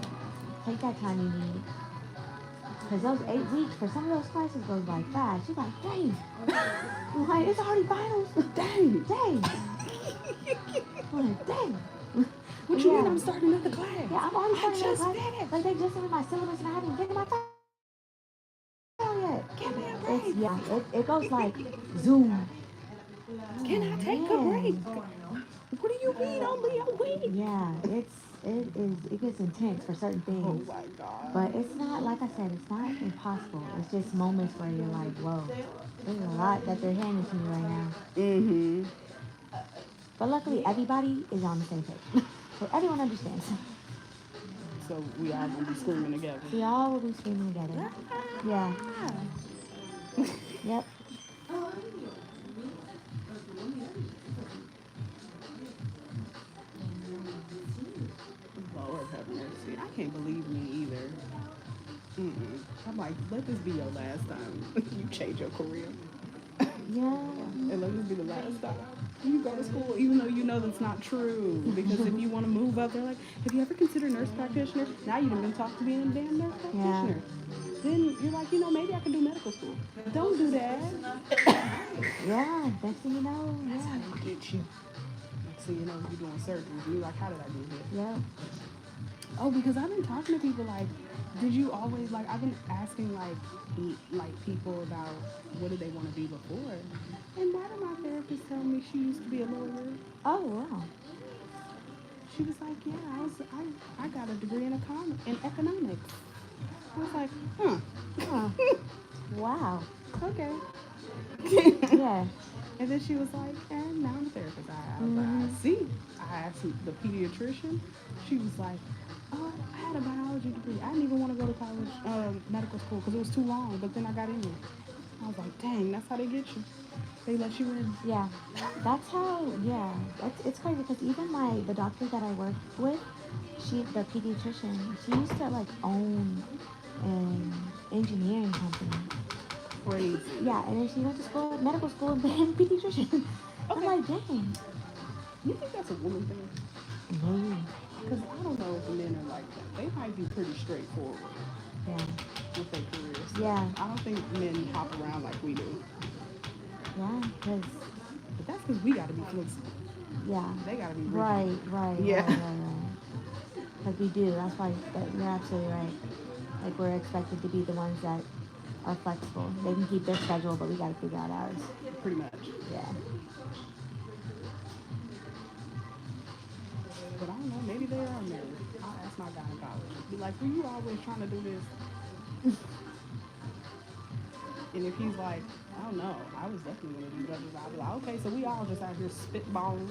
take that time you need. Because those 8 weeks, for some of those classes, goes by fast. You're like, dang. I'm like, it's already finals. Dang. Dang. I'm like, dang. What you mean Yeah. I'm starting another class? Yeah, I'm already starting I just that did class. it. Like, they just did my syllabus and I haven't taken my final yet. Give me a It's, break. yeah, it goes like zoom. Can I take a break? What do you mean only a week? Yeah, it gets intense for certain Oh things. my God. But it's not, like I said, it's not impossible. It's just moments where you're like, whoa, there's a lot that they're handing to me right now. Mm-hmm. But luckily, everybody is on the same page. So everyone understands. So we all gonna be screaming together. We all will be screaming together. Yeah. Yep. Lord have mercy. I can't believe me either. Mm-mm. I'm like, let this be your last time you change your career. Yeah. And let this be the last time you go to school, even though you know that's not true. Because if you want to move up, they're like, have you ever considered nurse practitioner? Now you've been talked to being a damn nurse practitioner. Then you're like, maybe I can do medical school. Don't do that. Yeah. Next thing you know, That's how yeah. they get you. Next thing you know, you're doing surgery. And you're like, how did I get here? Yeah. Oh, because I've been talking to people like, did you always like? I've been asking like people about what did they want to be before, and why did my therapist tell me she used to be a lawyer? Oh, wow. She was like, yeah, I got a degree in economics. I was like, Huh. Wow. okay. Yeah. And then she was like, and now I'm a therapist. I was like, I see. I asked the pediatrician. She was like, oh, I had a biology degree. I didn't even want to go to college, medical school, because it was too long. But then I got in there. I was like, dang, that's how they get you. They let you in. Yeah. That's how, yeah. It's crazy because even the doctor that I work with, the pediatrician, she used to like own an engineering company. Crazy. Yeah, and then she went to school, medical school, and then pediatrician. I'm Okay. like, dang. You think that's a woman thing? Maybe. Because I don't know if men are like that. They might be pretty straightforward Yeah. with their careers. Yeah. I don't think men hop around like we do. Yeah, because, But that's because we got to be flexible. yeah. They got to be rigid. Right. Yeah. Right. Because we do. That's why you're absolutely right. Like, we're expected to be the ones that are flexible. They can keep their schedule, but we got to figure out ours. Pretty much. Yeah. But I don't know, maybe they are married. I'll ask my guy in college. Be like, were you always trying to do this? And if he's like, I don't know, I was definitely going to do judges, I'll be like, okay, so we all just out here spitballing,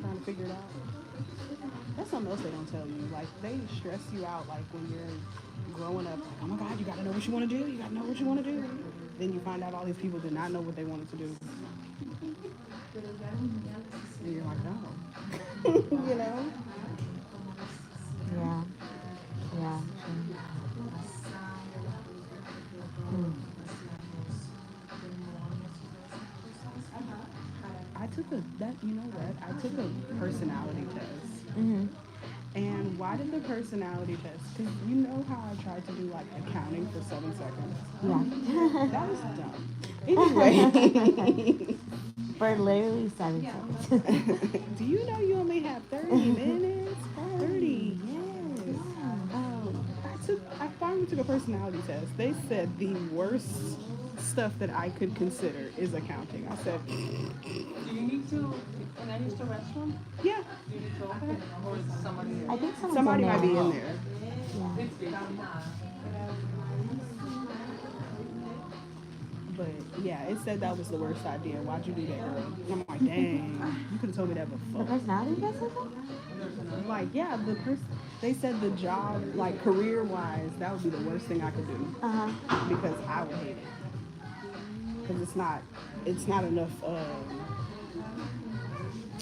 trying to figure it out. That's something else they don't tell you. Like they stress you out. Like when you're growing up, like, oh my God, you gotta know what you want to do. You gotta know what you want to do. Then you find out all these people did not know what they wanted to do, and you're like, oh, you know. Yeah. Yeah. Mm. I took a that you know what? I took a personality test. Mm-hmm. And why did the personality test? Because you know how I tried to do like accounting for 7 seconds. Yeah. That was dumb. Anyway, For literally 7 seconds. do you know you only have 30 minutes? 30, yes. I finally took a personality test. They said the worst stuff that I could consider is accounting. I said, Do you need to, can I use the restroom? yeah, Do you need to open it? Or is somebody there? I think somebody might be in there. Yeah. It's big. But yeah, it said that was the worst idea. Why'd you do that, girl? And I'm like, dang, you could have told me that The before. personality test is that? Like, yeah, they said the job, like career wise, that would be the worst thing I could do Uh-huh. because I would hate it. Because it's not enough.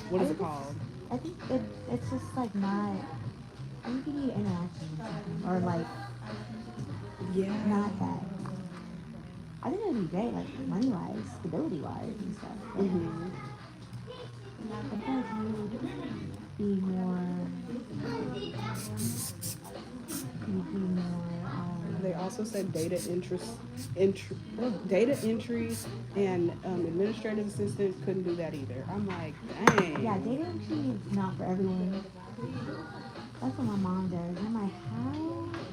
What is it called? I think it's just like not. I think you need interaction or something. Or like, Yeah. not that. I think it would be great, like money wise, stability wise, and stuff. But Mm-hmm. I feel like you would be more. You'd be more. They also said data entry and administrative assistant couldn't do that either. I'm like, dang. Yeah, data entry is not for everyone. That's what my mom does. I'm like, how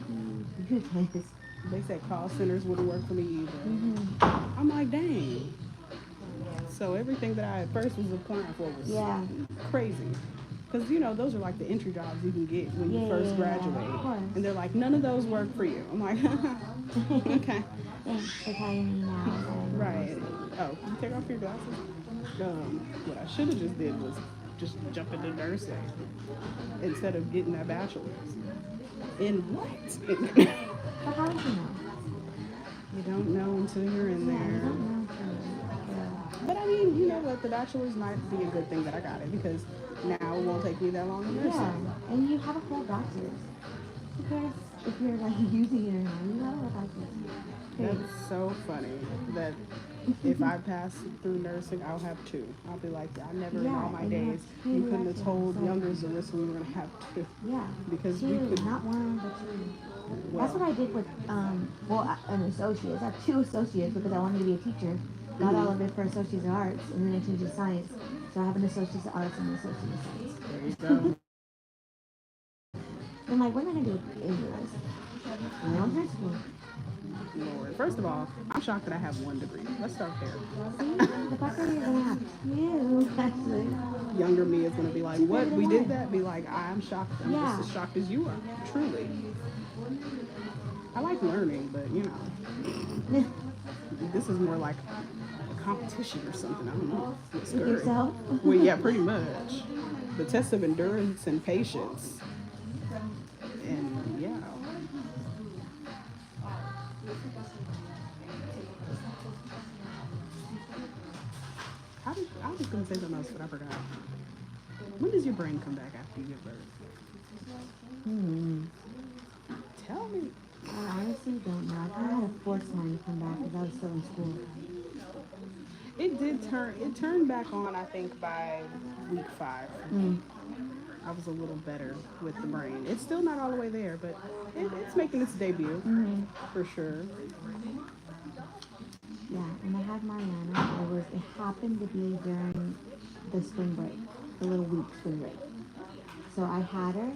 do you do this? They said call centers wouldn't work for me either. Mm-hmm. I'm like, dang. So everything that I at first was applying for was Yeah. crazy. Because, you know, those are like the entry jobs you can get when you first graduate. Of course. And they're like, none of those work for you. I'm like, okay. Thanks for telling me now. Right. Oh, you take off your glasses? What I should have just did was just jump into nursing instead of getting that bachelor's. In what? But how did you know? You don't know until you're in Yeah, you there. don't know. Yeah. But I mean, you know what? The bachelor's might be a good thing that I got it because now it won't take me that long to nursing. Yeah, and you have a whole bachelor's. Who cares if you're like using it or not? You have a bachelor's. That's so funny that if I pass through nursing, I'll have two. I'll be like, I never in all my and you have days, two you couldn't have bachelor's, told so- younger Zarissa we were going to have two. Yeah, Because two, we could, not one, but two. well, That's what I did with an associate. I have two associates because I wanted to be a teacher. Got all of it for associates of arts, and then I changed to science. So I have an associate's of arts and an associate of science. there you go. I'm like, what am I gonna do with English? I went to high school. Lord. First of all, I'm shocked that I have one degree. Let's start there. See, the fact that you're gonna have two, actually. Younger me is going to be like, what? We did that? Be like, I'm shocked. I'm Yeah. just as shocked as you are. Truly. I like learning, but you know, this is more like a competition or something. I don't know. It's With scary. yourself? Well, yeah, pretty much. The test of endurance and patience. And yeah. I was going to say something else, but I forgot. When does your brain come back after you give birth? Tell me. I honestly don't know. I kind of had to force mine to come back because I was still in school. It turned back on, I think, by week 5. I was a little better with the brain. It's still not all the way there, but it's making its debut, for sure. Yeah, and I had Mariana. It happened to be during the spring break, the little week spring break. So I had her,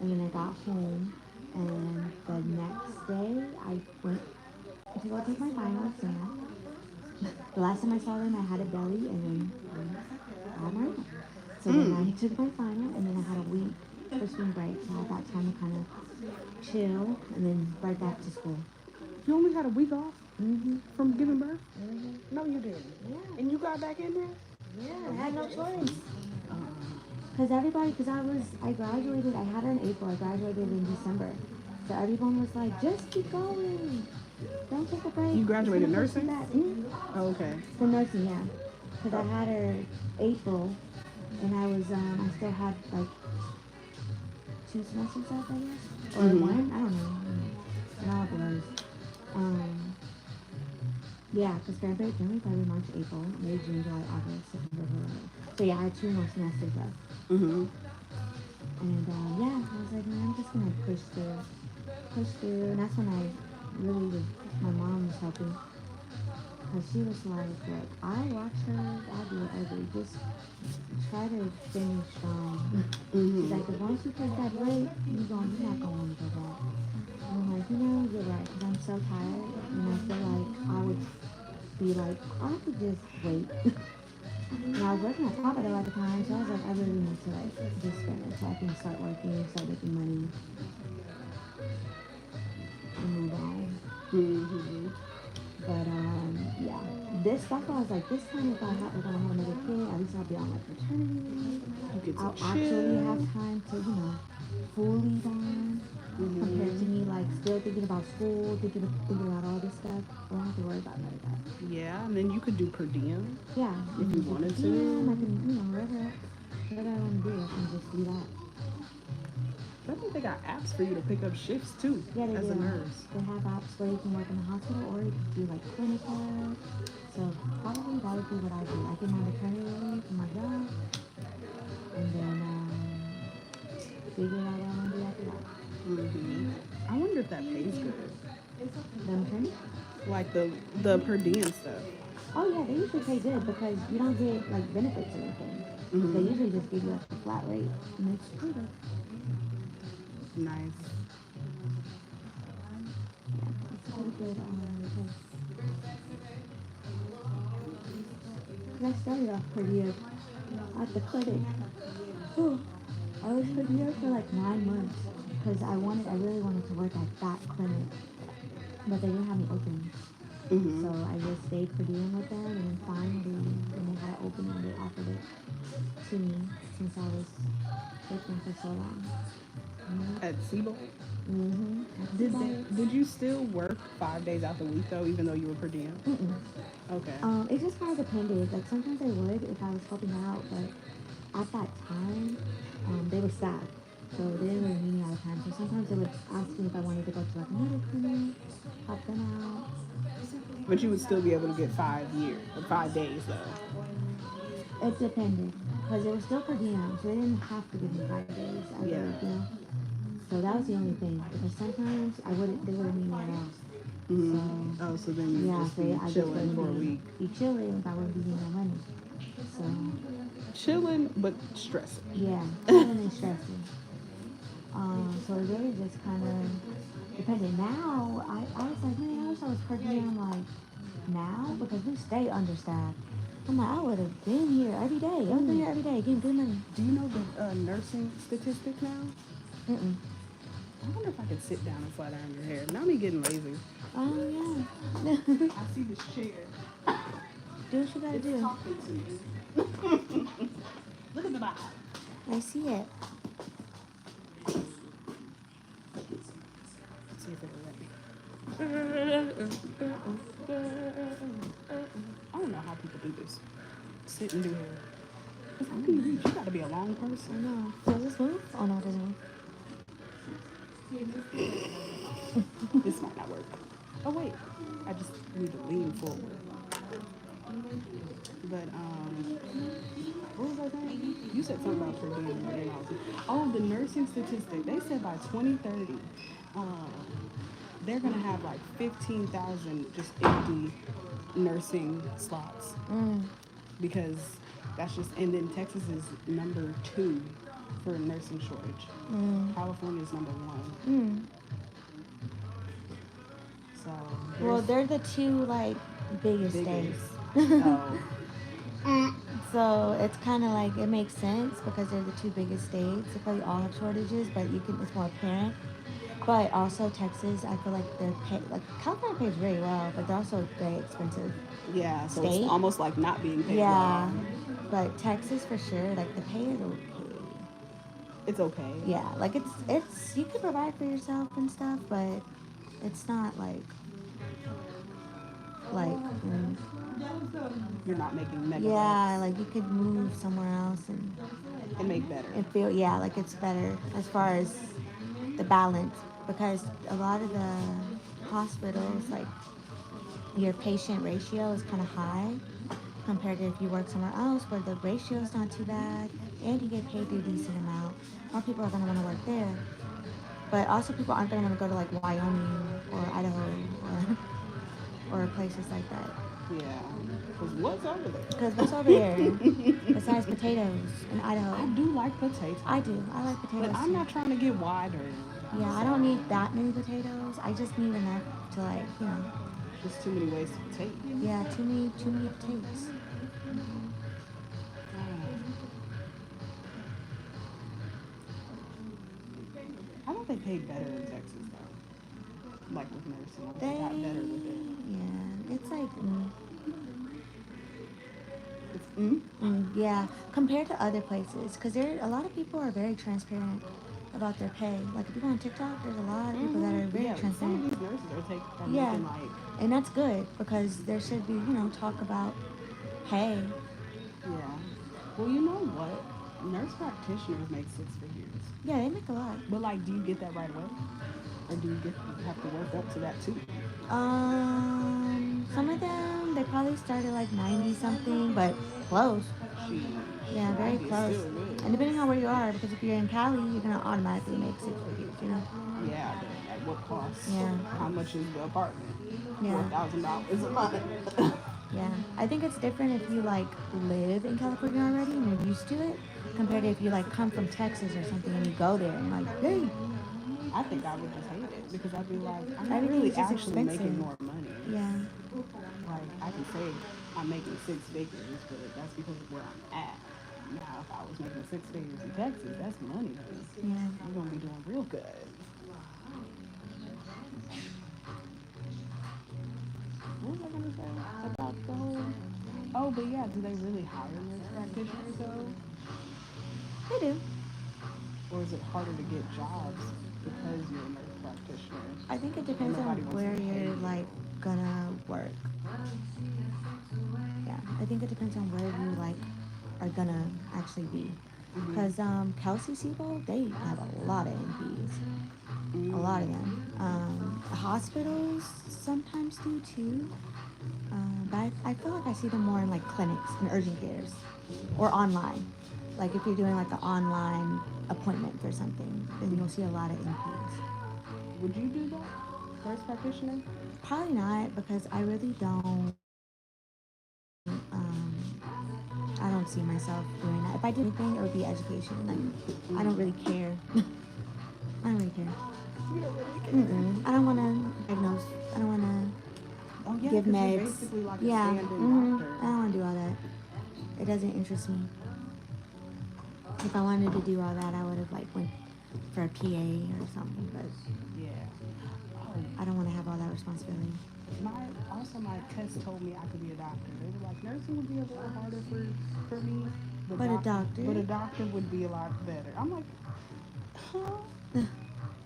and then I got home, and the next day I went to go take my final exam. The last time I saw them, I had a belly, and then I had Mariana. So then I took my final, and then I had a week for spring break, so I had that time to kind of chill, and then right back to school. You only had a week off from giving birth? No, you didn't. Yeah. And you got back in there? Yeah, I had no choice. Because I graduated, I had her in April, I graduated in December. So everyone was like, just keep going. Don't take a break. You graduated It's gonna push you nursing? back. Oh, okay. For nursing, yeah. Because I had her April, and I still had like 2 semesters left, I guess. Or one, I don't know. It all blurs. Um, yeah, because January, February, March, April, May, June, July, August, September, October. So yeah, I had 2 more semesters left. Mm-hmm. And yeah, I was like, man, I'm just gonna push through. And that's when I really was, my mom was helping. Because she was like, look, I watch her, I do whatever. Just try to finish strong. She's like, as long as you take that break, you're not going to want to go back. And I'm like, you're right. Because I'm so tired. And I feel like I would be like, I could just wait. And I was working at Papa though at the time, so I was like, I really need to like just finish so I can start working, start making money, and move on. Mm-hmm. But yeah, that's why I was like, this time if I have another kid, at least I'll be on like maternity leave. You get to I'll chill. actually have time to fully bond. Compared to me like still thinking about school, thinking about all this stuff. I don't have to worry about none of that. Yeah, and then you could do per diem. Yeah, if you wanted to. I can whatever I want to do, I can just do that. I think they got apps for you to pick up shifts too. Yeah, they as do. a nurse. They have apps where you can work in the hospital or you can do like clinic work. So probably that would be what I do. I get my maternity leave from my job, and then figure out what I want to do after that. Mm-hmm. I wonder if that pays good. The maternity? Like the per diem stuff. Oh yeah, they usually pay good because you don't get like benefits or anything. They usually just give you like a flat rate, and it's pretty good. Nice. Yeah, it's pretty good. I started off per diem at the clinic. Oh, I was per diem for like 9 months because I really wanted to work at that clinic, but they didn't have me open. So I just stayed per diem with them, and then finally, when they had it open, and they offered it to me since I was with them for so long. At Seabold? Mm-hmm. Did you still work 5 days out the week though, even though you were per diem? Okay. It just kind of depended. Like sometimes I would if I was helping out, but at that time, they were staffed, so they didn't really need me all the time. So sometimes they would ask me if I wanted to go to like another clinic, help them out. But you would still be able to get 5 days though. It depended because it was still per diem, so they didn't have to give me 5 days. So that was the only thing because sometimes they wouldn't need me at all. So then you just be chilling for a week. Be chilling if I wouldn't be getting no money. So chilling but stressing. Yeah, chilling and stressing. So it really just kind of depended. Now I was like, man, I wish I was per diem like now because we stay understaffed. I'm like, I would have been here every day. I would have been here every day, getting good money. Do you know the nursing statistics now? I wonder if I could sit down and flat iron your hair. Now me getting lazy. Oh yeah. I see this chair. Do what you gotta do. Talking to me. Look at the bottom. I see it. Let's see if it'll let me. I don't know how people do this. Sit and do hair. Because how can you reach? You gotta be a long person. I know. Does this move? Oh no, it doesn't move. This might not work. Oh wait, I just need to lean forward. But what was I saying? You said something about per diem. Oh, the nursing statistic. They said by 2030, they're gonna have like 15,000 just empty nursing slots because that's just. And then Texas is number 2 for a nursing shortage. California is number 1. So well, they're the 2 like biggest states. So it's kind of like it makes sense because they're the 2 biggest states. They probably all have shortages, but it's more apparent. But also Texas, I feel like California pays very well, but they're also very expensive. Yeah, so state. It's almost like not being paid. Yeah, but Texas for sure, like the pay is okay. It's okay. Yeah, like it's you can provide for yourself and stuff, but it's not like You're not making mega yeah, bucks like you could move somewhere else and make better. and feel yeah, like it's better as far as the balance because a lot of the hospitals like your patient ratio is kind of high compared to if you work somewhere else where the ratio is not too bad and you get paid a decent amount. More people are going to want to work there. But also people aren't going to want to go to like Wyoming or Idaho or places like that. Yeah. Because what's over there? Because what's over there besides potatoes in Idaho? I do like potatoes. I do. I like potatoes. But I'm not trying to get wider. Yeah, I don't need that many potatoes. I just need enough to like, There's too many ways to take. yeah, too many potatoes. I thought they paid better in Texas though. Like with nursing, they got better with it. Yeah, it's like, It's yeah, compared to other places, because there a lot of people are very transparent about their pay. Like if you go on TikTok, there's a lot of people that are very yeah. Some transparent. of these nurses are Yeah, making like and that's good because there should be, talk about pay. yeah. Well, you know what? Nurse practitioners make six figures. Yeah, they make a lot. But like, do you get that right away, or do you have to work up to that too? Some of them they probably started like 90 something, but close. She, Yeah, very 90 is close. still good. And depending on where you are, because if you're in Cali, you're gonna automatically make six figures. Yeah, but at what cost? Yeah. How much is the apartment? Yeah. $4,000 a month. Yeah, I think it's different if you like live in California already and you're used to it, compared to if you like come from Texas or something and you go there and like, hey, I think I would just hate it because I'd be like, I'm not everything really is just actually expensive. making more money. Yeah, Like I can say I'm making six figures, but that's because of where I'm at. Now, if I was making six figures in Texas, that's money. yeah. You're gonna be doing real good. What was I gonna say about the whole? Oh, but yeah, do they really hire nurse practitioners though, They do. or is it harder to get jobs because you're a nurse practitioner? I think it depends on Nobody wants where to pay you're you. like gonna work. Yeah, I think it depends on where you like are gonna actually be. Because Kelsey Siebel, they have a lot of NPs. A lot of them. Hospitals sometimes do too. But I feel like I see them more in like clinics and urgent cares or online. Like if you're doing like an online appointment for something, then you'll see a lot of NPs. Would you do that, nurse practitioner? Probably not because I really don't. I don't see myself doing that. If I did anything, it would be education. Like I don't really care. I don't really care. You don't really care. I don't want to diagnose. I don't want to Oh yeah, give 'cause you're meds. basically like a Yeah. stand-in I doctor. don't want to do all that. It doesn't interest me. If I wanted to do all that, I would have like went for a PA or something. But Yeah. Oh, I don't want to have all that responsibility. my test told me I could be a doctor. They were like nursing would be a little harder for me, But a doctor? But a doctor would be a lot better. I'm like, huh?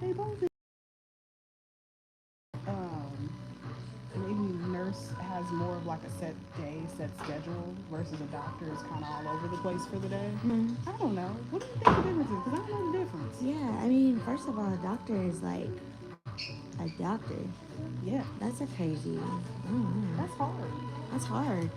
They both. Maybe nurse has more of like a set day, set schedule versus a doctor is kind of all over the place for the day. I don't know. What do you think the difference is? Because I don't know the difference. Yeah, I mean, first of all, a doctor is like a doctor. Yeah, That's a crazy. I don't know. that's hard. That's hard.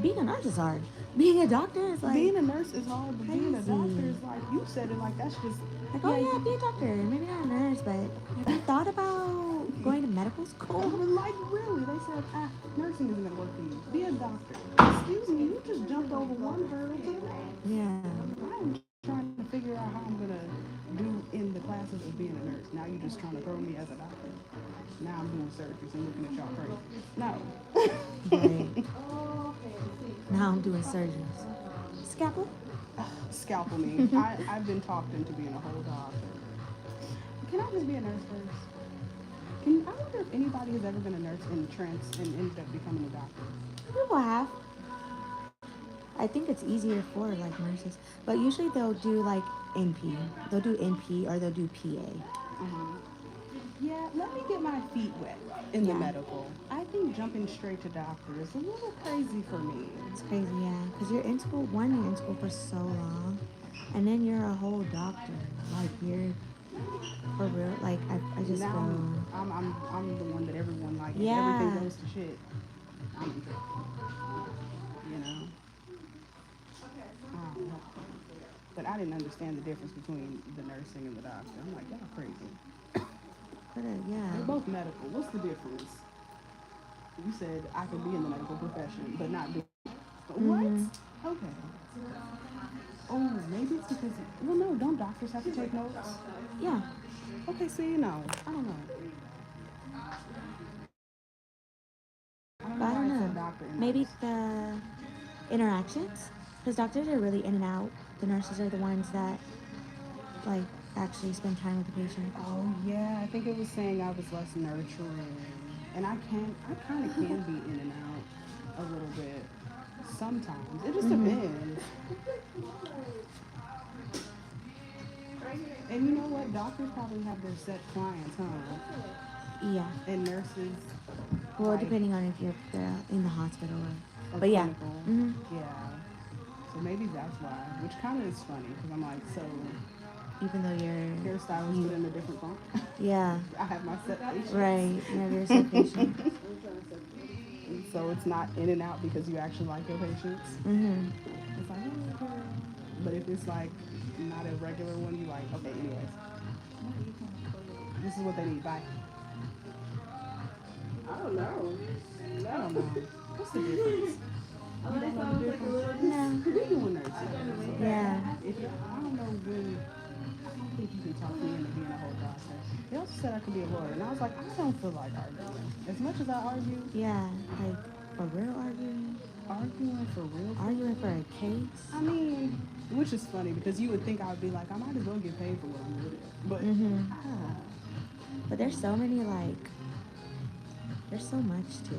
Being a nurse is hard. Being a doctor is like Being a nurse is hard, but being a crazy. doctor is like you said it like that's just like, oh yeah, be a doctor. Maybe not a nurse, but have you thought about going to medical school? But like really, they said nursing isn't gonna work for you. Be a doctor. Excuse me, you just jumped over one hurdle to the next. Yeah. I'm trying to figure out how I'm gonna do in the classes of being a nurse. Now you're just trying to throw me as a doctor. Now I'm doing surgeries and looking at y'all crazy. No. Right. Now I'm doing surgeries. Scalpel? Scalpel me. I've been talked into being a whole doctor. Can I just be a nurse first? I wonder if anybody has ever been a nurse in trance and ended up becoming a doctor. People have. I think it's easier for like nurses, but usually they'll do like NP. They'll do NP or they'll do PA. Uh-huh. Yeah, let me get my feet wet in the Yeah, medical. I think jumping straight to doctor is a little crazy for me. it's crazy. Yeah, because you're in school. One, you're in school for so long, and then you're a whole doctor. Like you're for real. Like I just Now feel. I'm the one that everyone like. If everything Yeah. goes to shit, I'm in trouble. You know. I don't know. But I didn't understand the difference between the nursing and the doctor. I'm like, y'all crazy. Yeah. They're both medical. What's the difference? You said I could be in the medical profession, but not do. What? Mhm. Okay. Oh, maybe it's because. Well, no. Don't doctors have to take notes? Yeah. Okay, so you know. I don't know. I don't But know I why don't it know. said doctor and Maybe nurse. the interactions, because doctors are really in and out. The nurses are the ones that like actually spend time with the patient. Oh yeah, I think it was saying I was less nurturing, and I kind of can be in and out a little bit sometimes. It just Mhm. depends. And you know what? Doctors probably have their set clients, huh? Yeah. And nurses, Well, like, depending on if you're in the hospital or but yeah. clinical. Mhm. Yeah. So maybe that's why, which kind of is funny because I'm like, so Even though you're hairstylist, but you. in a different font. Yeah. I have my set Right. You have your set patients. patient. So it's not in and out because you actually like your patients. Mhm. It's like, oh, okay. But if it's like not a regular one, you like, okay, anyways, this is what they need. Bye. I don't know. I don't know. What's the difference? You don't know the difference? No. Because you're doing nursing. So Yeah. if you, I don't know when, I don't think you can talk me into being a whole doctor. They also said I could be a lawyer. And I was like, I don't feel like arguing. As much as I argue, Yeah. Like for real arguing. arguing for Arguing real. for a case. I mean, which is funny because you would think I would be like, I might as well get paid for what we do. But, Mhm. ah, But there's so many like there's so much to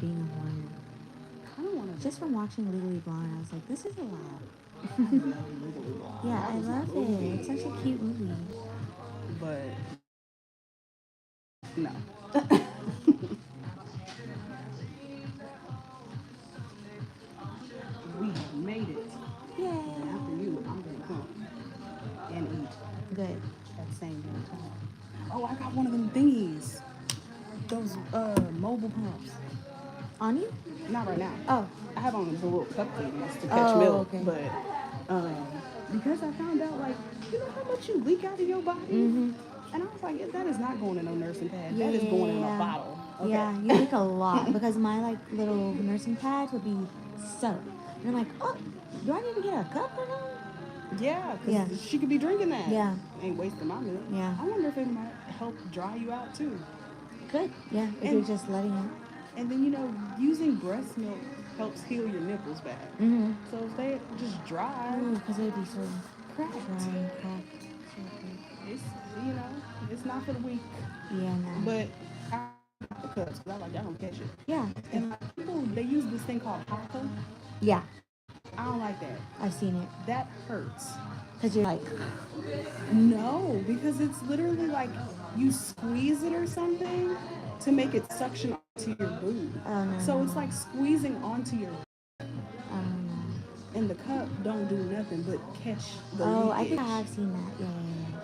being a lawyer. I don't want to. Just from watching Legally Blonde, I was like, this is a lot. I love Legally Blonde. Yeah, That I was my love it. It's movie. such a cute movie. But no. We have made it. And Yay. after you, I'm going to come and eat Good. at the same damn time. Oh, I got one of them thingies. Those mobile pumps. On you? Not right now. Oh. I have on the little cup things to catch Oh, milk, okay. but um, because I found out, like, you know how much you leak out of your body? Mhm. And I was like, that is not going in no nursing pad. Yeah, That is yeah, going yeah, in a yeah. bottle. Yeah, you Okay. leak a lot because my like little nursing pads would be soap. And I'm like, oh, do I need to get a cup or not? Yeah, Yeah. because she could be drinking that. Yeah. Ain't wasting my milk. Yeah. I wonder if it might help dry you out too. Good. Yeah, if you're And just letting it. and then using breast milk helps heal your nipples back. Mhm. So if they just dry, Ooh, because it would be so cracked. dry and cracked. So It's you know, it's not for the weak. good. Yeah, no. But I got the cups because I like y'all gonna catch it. Yeah. And like people they use this thing called haka. Yeah, I don't like that. I've seen it. That hurts. Because you're like, No, because it's literally like you squeeze it or something to make it suction onto your boob. oh no. So it's like squeezing onto your Um, and the cup don't do nothing but catch the oh, I leakage. think I have seen that. Yeah, yeah,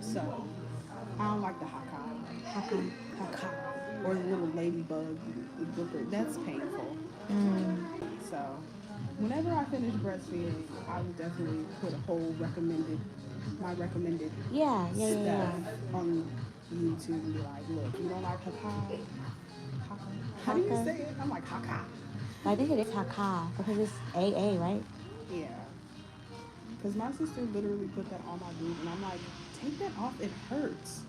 So I don't like the haka. yeah. Haka. Haka. Or the little ladybug zipper. That's painful. Mm. So whenever I finish breastfeeding, I will definitely put a whole my recommended Yeah, yeah, yeah, stuff yeah. on YouTube and be like, look, you don't like haka? Haka? How do you Haka. say it? I'm like haka. But I think it is Haka because it's AA, right? Yeah. Because my sister literally put that on my boob and I'm like, take that off, it hurts.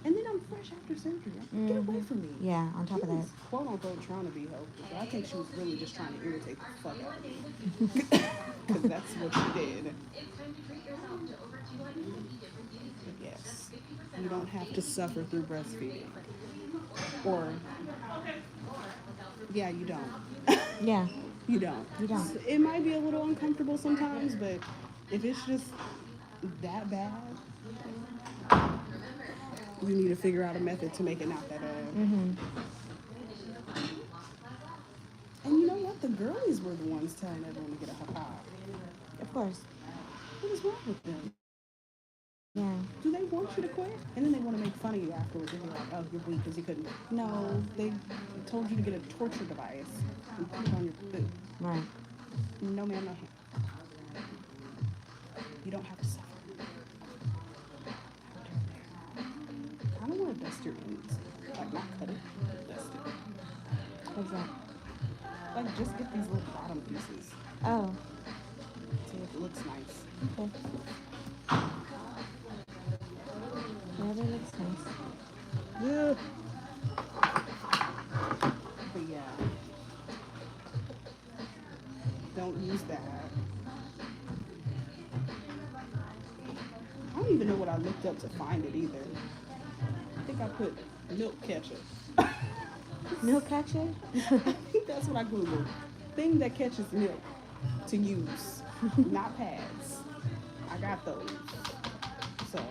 And then I'm fresh after surgery. Get away from me. Yeah, on top She of that. was quote unquote trying to be helpful, but I think she was really just trying to irritate the fuck out of me. Because that's what she did. Yes. You don't have to suffer through breastfeeding. Or, yeah, you don't. Yeah. You don't. You don't. It might be a little uncomfortable sometimes, but if it's just that bad, you need to figure out a method to make it not that bad. Mm-hmm. And you know what? The girlies were the ones telling everyone to get a hot. Of course. What is wrong with them? Yeah. Do they want you to quit? And then they want to make fun of you afterwards and be like, oh, you're weak because you couldn't. No, they told you to get a torture device and put it on your food. Right. No, ma'am, no, ma'am. You don't have to suffer. I don't want to dust your ends. Like, not cut it, dust it. What's that? Like, just get these little bottom pieces Oh. so it looks nice. Okay. Yeah, that looks nice. Yeah. But yeah. Don't use that. I don't even know what I looked up to find it either. I think I put milk ketchup. Milk ketchup? I think that's what I googled. Thing that catches milk to use, not pads. I got those. So,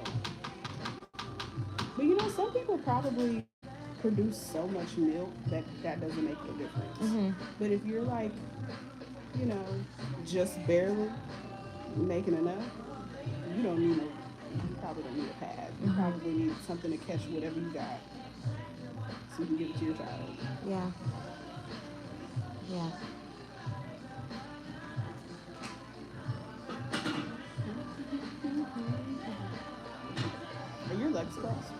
but you know, some people probably produce so much milk that doesn't make a difference. Mm-hmm. But if you're like, you know, just barely making enough, you don't need you probably don't need a pad. You probably need something to catch whatever you got so you can give it to your child. Yeah. Yeah. Are your legs crossed?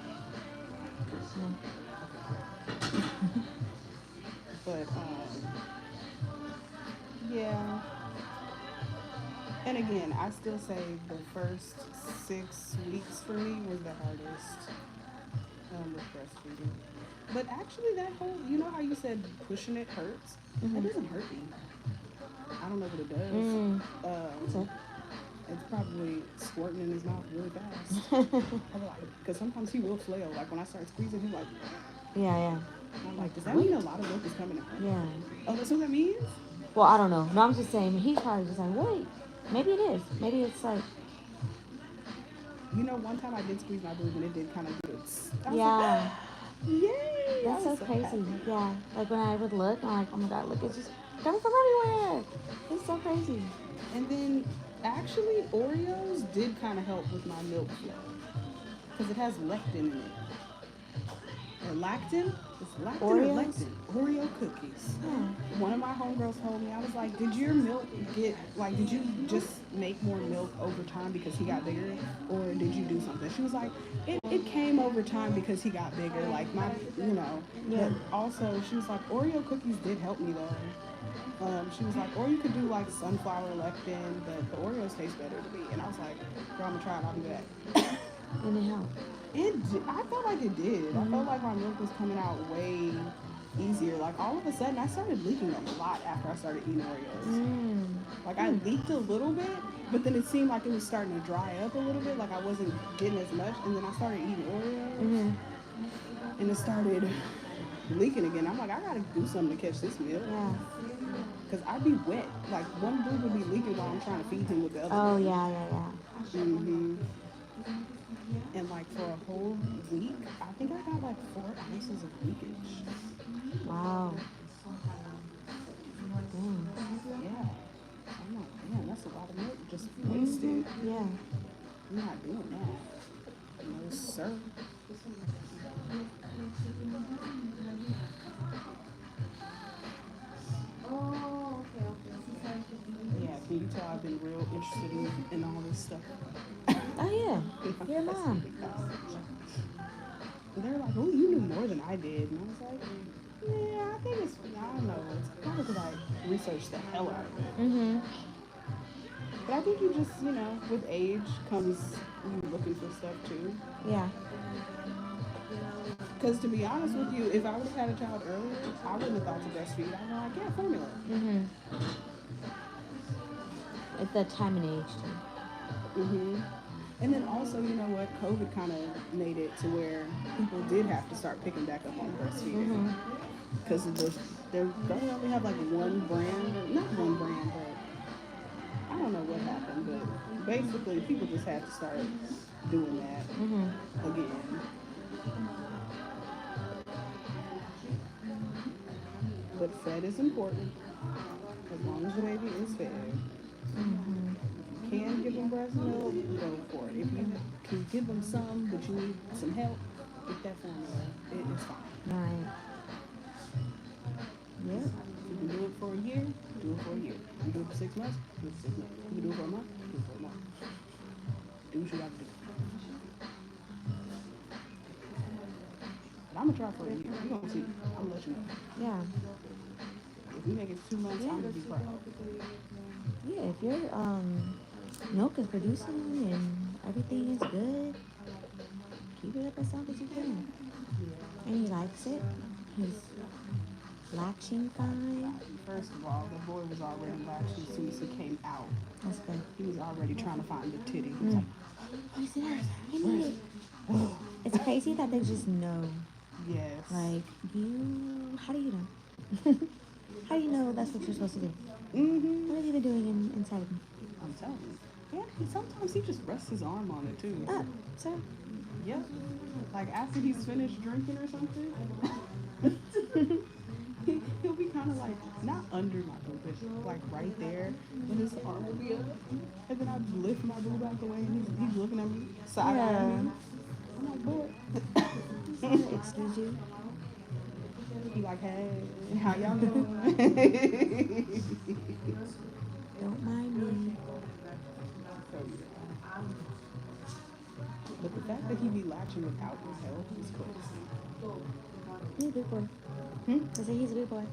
No. But yeah. And again, I still say the first 6 weeks for me was the hardest with breastfeeding. But actually, that whole, you know how you said pushing it hurts? That doesn't hurt me. I don't know what it does. It's probably squirting in his mouth really fast. Because sometimes he will flail. Like when I start squeezing, he's like, Yeah. I'm like, does that mean a lot of milk is coming out? Yeah. Oh, that's what that means? Well, I don't know. No, I'm just saying, he's probably just like, wait, maybe it is. Maybe it's like, You know, one time I did squeeze my boob and it did kind of do it. yeah. Yay! That's so crazy. happy. Yeah. Like when I would look, I'm like, oh my God, look, it's just coming from everywhere. It's so crazy. And then actually Oreos did kind of help with my milk flow because it has lectin in it. And lactin? It's lactin or Oreos? lectin? Oreo cookies. Yeah. One of my homegirls told me, I was like, did your milk get, like, did you just make more milk over time because he got bigger? Or did you do something? She was like, it came over time because he got bigger. Like, my, you know. Yeah. But also, she was like, Oreo cookies did help me, though. She was like, or you could do, like, sunflower lectin, but the Oreos taste better to me. And I was like, girl, I'm going to try it. I'll be back. And it helped. I felt like it did. I felt like my milk was coming out way easier. Like all of a sudden, I started leaking a lot after I started eating Oreos. Like I leaked a little bit, but then it seemed like it was starting to dry up a little bit. Like I wasn't getting as much, and then I started eating Oreos, and it started leaking again. I'm like, I gotta do something to catch this milk. Yeah. Cause I'd be wet. Like one boob would be leaking while I'm trying to feed him with the other. Oh, one. yeah. And like for a whole week, I think I got like 4 ounces of leakage. Wow. Yeah. I'm like, man, that's a lot of milk just wasted. Yeah. I'm not doing that. No, sir. Yeah, can you tell I've been real interested in all this stuff? Oh, yeah. Your mom. They're like, oh, you knew more than I did. And I was like, yeah, I think it's, I don't know. It's probably because I researched the hell out of it. But I think you just, you know, with age comes you looking for stuff too. Yeah. Because to be honest with you, if I would have had a child earlier, I wouldn't have thought to breastfeed. I'm like, yeah, formula. At that time and age, too. And then also, you know what, COVID kind of made it to where people did have to start picking back up on breastfeeding because of the They only have like one brand, or not one brand, but I don't know what happened, but basically people just have to start doing that Mhm. again. But fed is important as long as the baby is fed. Mhm. If you can give them breast milk, go for it. If you can give them some, but you need some help with that formula, it's fine. Right. Yep. You can do it for a year, do it for a year. You can do it for 6 months, do it for 6 months. You can do it for a month, do it for a month. Do what you got to do. But I'm gonna try for a year. You gonna see? I'm gonna let you know. Yeah. If we make it 2 months, Yeah. I'm gonna be proud. Yeah. If your milk is producing and everything is good, keep it up as long as you can. And he likes it. He's latching fine. First of all, the boy was already latching as soon as he came out. That's good. He was already trying to find the titty. He was Mm. like, Let me see that. I need it. It's crazy that they just know. yes. Like, how do you know? How do you know that's what you're supposed to do? Mm-hmm. What have you been doing inside of me? I'm telling you. Yeah, sometimes he just rests his arm on it too. Ah, sir. Yep. Like after he's finished drinking or something, he'll be kind of like, not under my boob, but like right there, and his arm will be up. And then I'd lift my boob back away, and he's looking at me, side eyeing me. I'm like, boy. Excuse you. He like, hey, how y'all doing? Don't mind me. So, yeah. But the fact that he be latching without his help is crazy. He's a big boy. I say he's a big boy.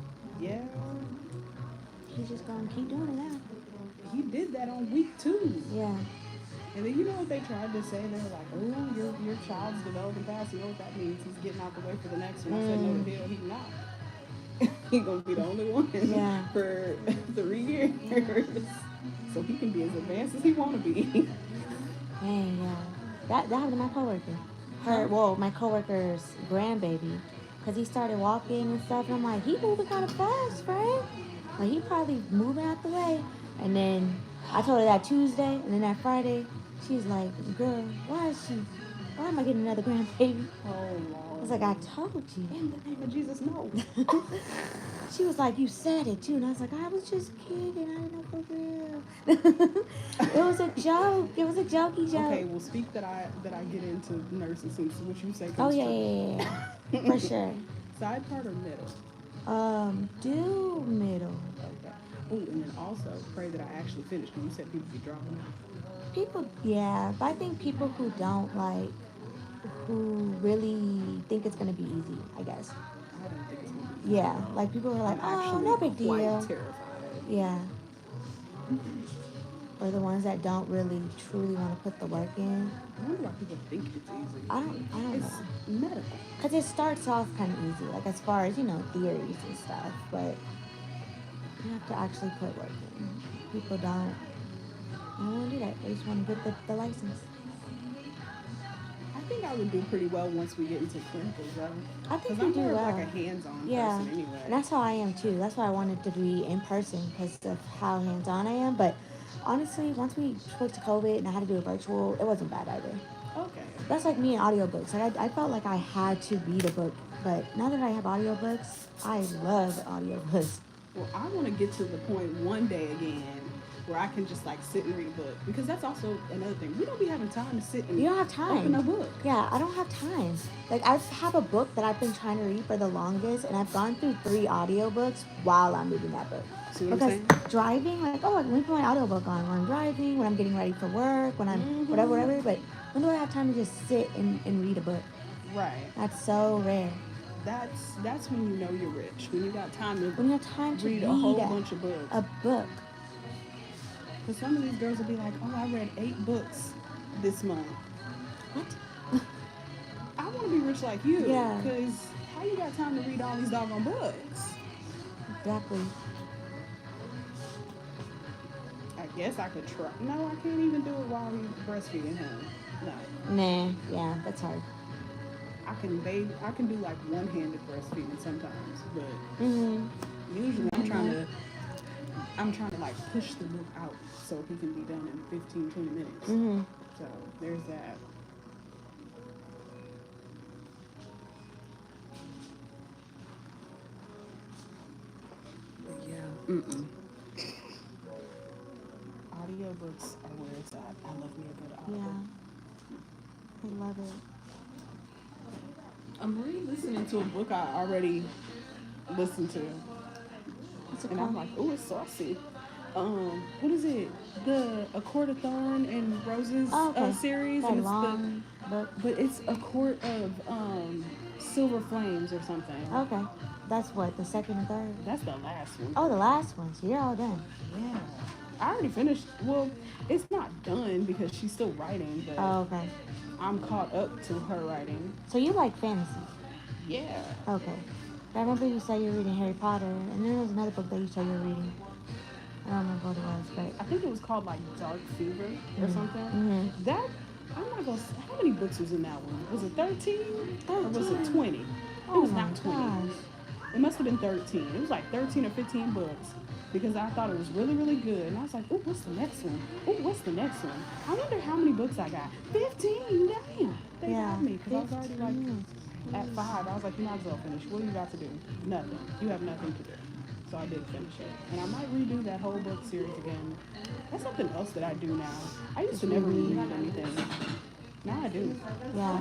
Yeah, He's just gonna keep doing it now. he did that on week 2. Yeah. And then you know what they tried to say? They were like, oh, your child's developing fast. You know what that means? He's getting out the way for the next one. I said, no, the hell he's not. He's going to be the only one for 3 years. So he can be as advanced as he want to be. Dang, yeah. That happened to my coworker. My coworker's grandbaby. Because he started walking and stuff. And I'm like, he moving kind of fast, right? Like, he probably moving out the way. And then I told her that Tuesday. And then that Friday, she's like, girl, why am I getting another grandbaby? Oh, Lord. I was like, I told you. In the name of Jesus, no. She was like, you said it too. And I was like, I was just kidding. I didn't know for real. It was a joke. It was a jokey joke. Okay, well, speak that I get into nursing since what you say comes Oh, first. yeah. For sure. Side part or middle? Do middle. Okay. Oh, and then also pray that I actually finish because you said people be dropping out. People, yeah. But I think people who don't who really think it's going to be easy, I guess. I don't think it's going to be. Yeah. Like people are like, I'm oh, actually no big quite deal. terrified. Yeah. Or the ones that don't really truly want to put the work in. I wonder why people think it's easy. I don't It's know. medical. Because it starts off kind of easy, like as far as, theories and stuff. But you have to actually put work in. People don't want to do that. They just want to get the license. I think I would do pretty well once we get into clinicals, though. I think I'm you do more of well. like a hands-on Yeah, person anyway. and that's how I am too. That's why I wanted to be in person because of how hands-on I am. But honestly, once we switched to COVID and I had to do it virtual, it wasn't bad either. Okay. That's like me in audiobooks. Like I felt like I had to read a book, but now that I have audiobooks, I love audiobooks. Well, I want to get to the point one day again where I can just like sit and read a book, because that's also another thing. We don't be having time to sit and You don't have time. open a book. Yeah, I don't have time. Like I have a book that I've been trying to read for the longest, and I've gone through 3 audiobooks while I'm reading that book. See what Because I'm saying? driving, like, let me put my audiobook on when I'm driving, when I'm getting ready for work, when I'm whatever. But when do I have time to just sit and read a book? Right. That's so rare. That's when you know you're rich. When you got time to When you have time to read a whole bunch of books. a book. Because some of these girls will be like, oh, I read 8 books this month. What? I want to be rich like you. Yeah. Because how you got time to read all these doggone books? Exactly. I guess I could try. No, I can't even do it while I'm breastfeeding him. No. Nah, yeah, that's hard. I can do like one-handed breastfeeding sometimes, but Mhm. usually Mhm. I'm trying to like push the milk out so he can be done in 15, 20 minutes. Mhm. So there's that. But yeah, audiobooks are where it's at. I love me a good Yeah, audiobook. I love it. I'm re-listening to a book I already listened to, What's it and I'm called? like, oh, it's saucy. What is it? The A Court of Thorn and Roses Oh, okay. series, That and it's long book. but it's a court of silver flames or something. Okay. That's what, the second and third? That's the last one. Oh, the last one. So you're all done. Yeah, I already finished. Well, it's not done because she's still writing, but Oh, okay. I'm caught up to her writing. So you like fantasy? Yeah. Okay. I remember you said you were reading Harry Potter, and then there was another book that you said you were reading. I don't remember what it was, I but. think it was called like Dark Fever or something. Mm-hmm. That I'm not gonna. How many books was in that one? Was it 13 or was it 13. 20? It Oh was my not 20. gosh. It must have been 13. It was like 13 or 15 books because I thought it was really, really good. And I was like, oh, what's the next one? Oh, what's the next one? I wonder how many books I got. 15. Damn. They Yeah. got me because I was already like 15. at 5. I was like, you might as well finish. What do you got to do? Nothing. You have nothing to do. So I did finish it. And I might redo that whole book series again. That's something else that I do now. I used to never reread anything. Now I do. Yeah.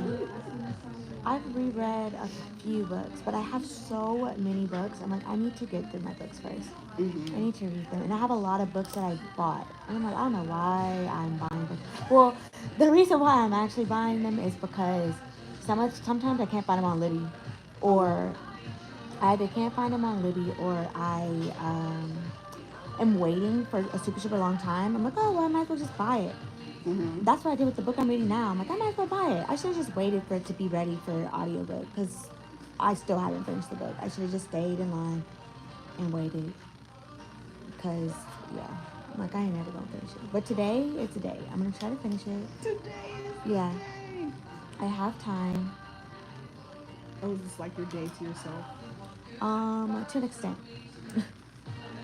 I've reread a few books, but I have so many books. I'm like, I need to get through my books first. I need to read them. And I have a lot of books that I bought. And I'm like, I don't know why I'm buying books. Well, the reason why I'm actually buying them is because sometimes I can't find them on Libby. Or I either can't find them on Libby or I am waiting for a super, super long time. I'm like, oh, well, I might as well just buy it. That's what I did with the book I'm reading now. I'm like, I might as well buy it. I should have just waited for it to be ready for audiobook because I still haven't finished the book. I should have just stayed in line and waited because, yeah, I'm like, I ain't never going to finish it. But today, it's a day. I'm going to try to finish it. Today is Yeah, the day. I have time. Oh, is this like your day to yourself? To an extent.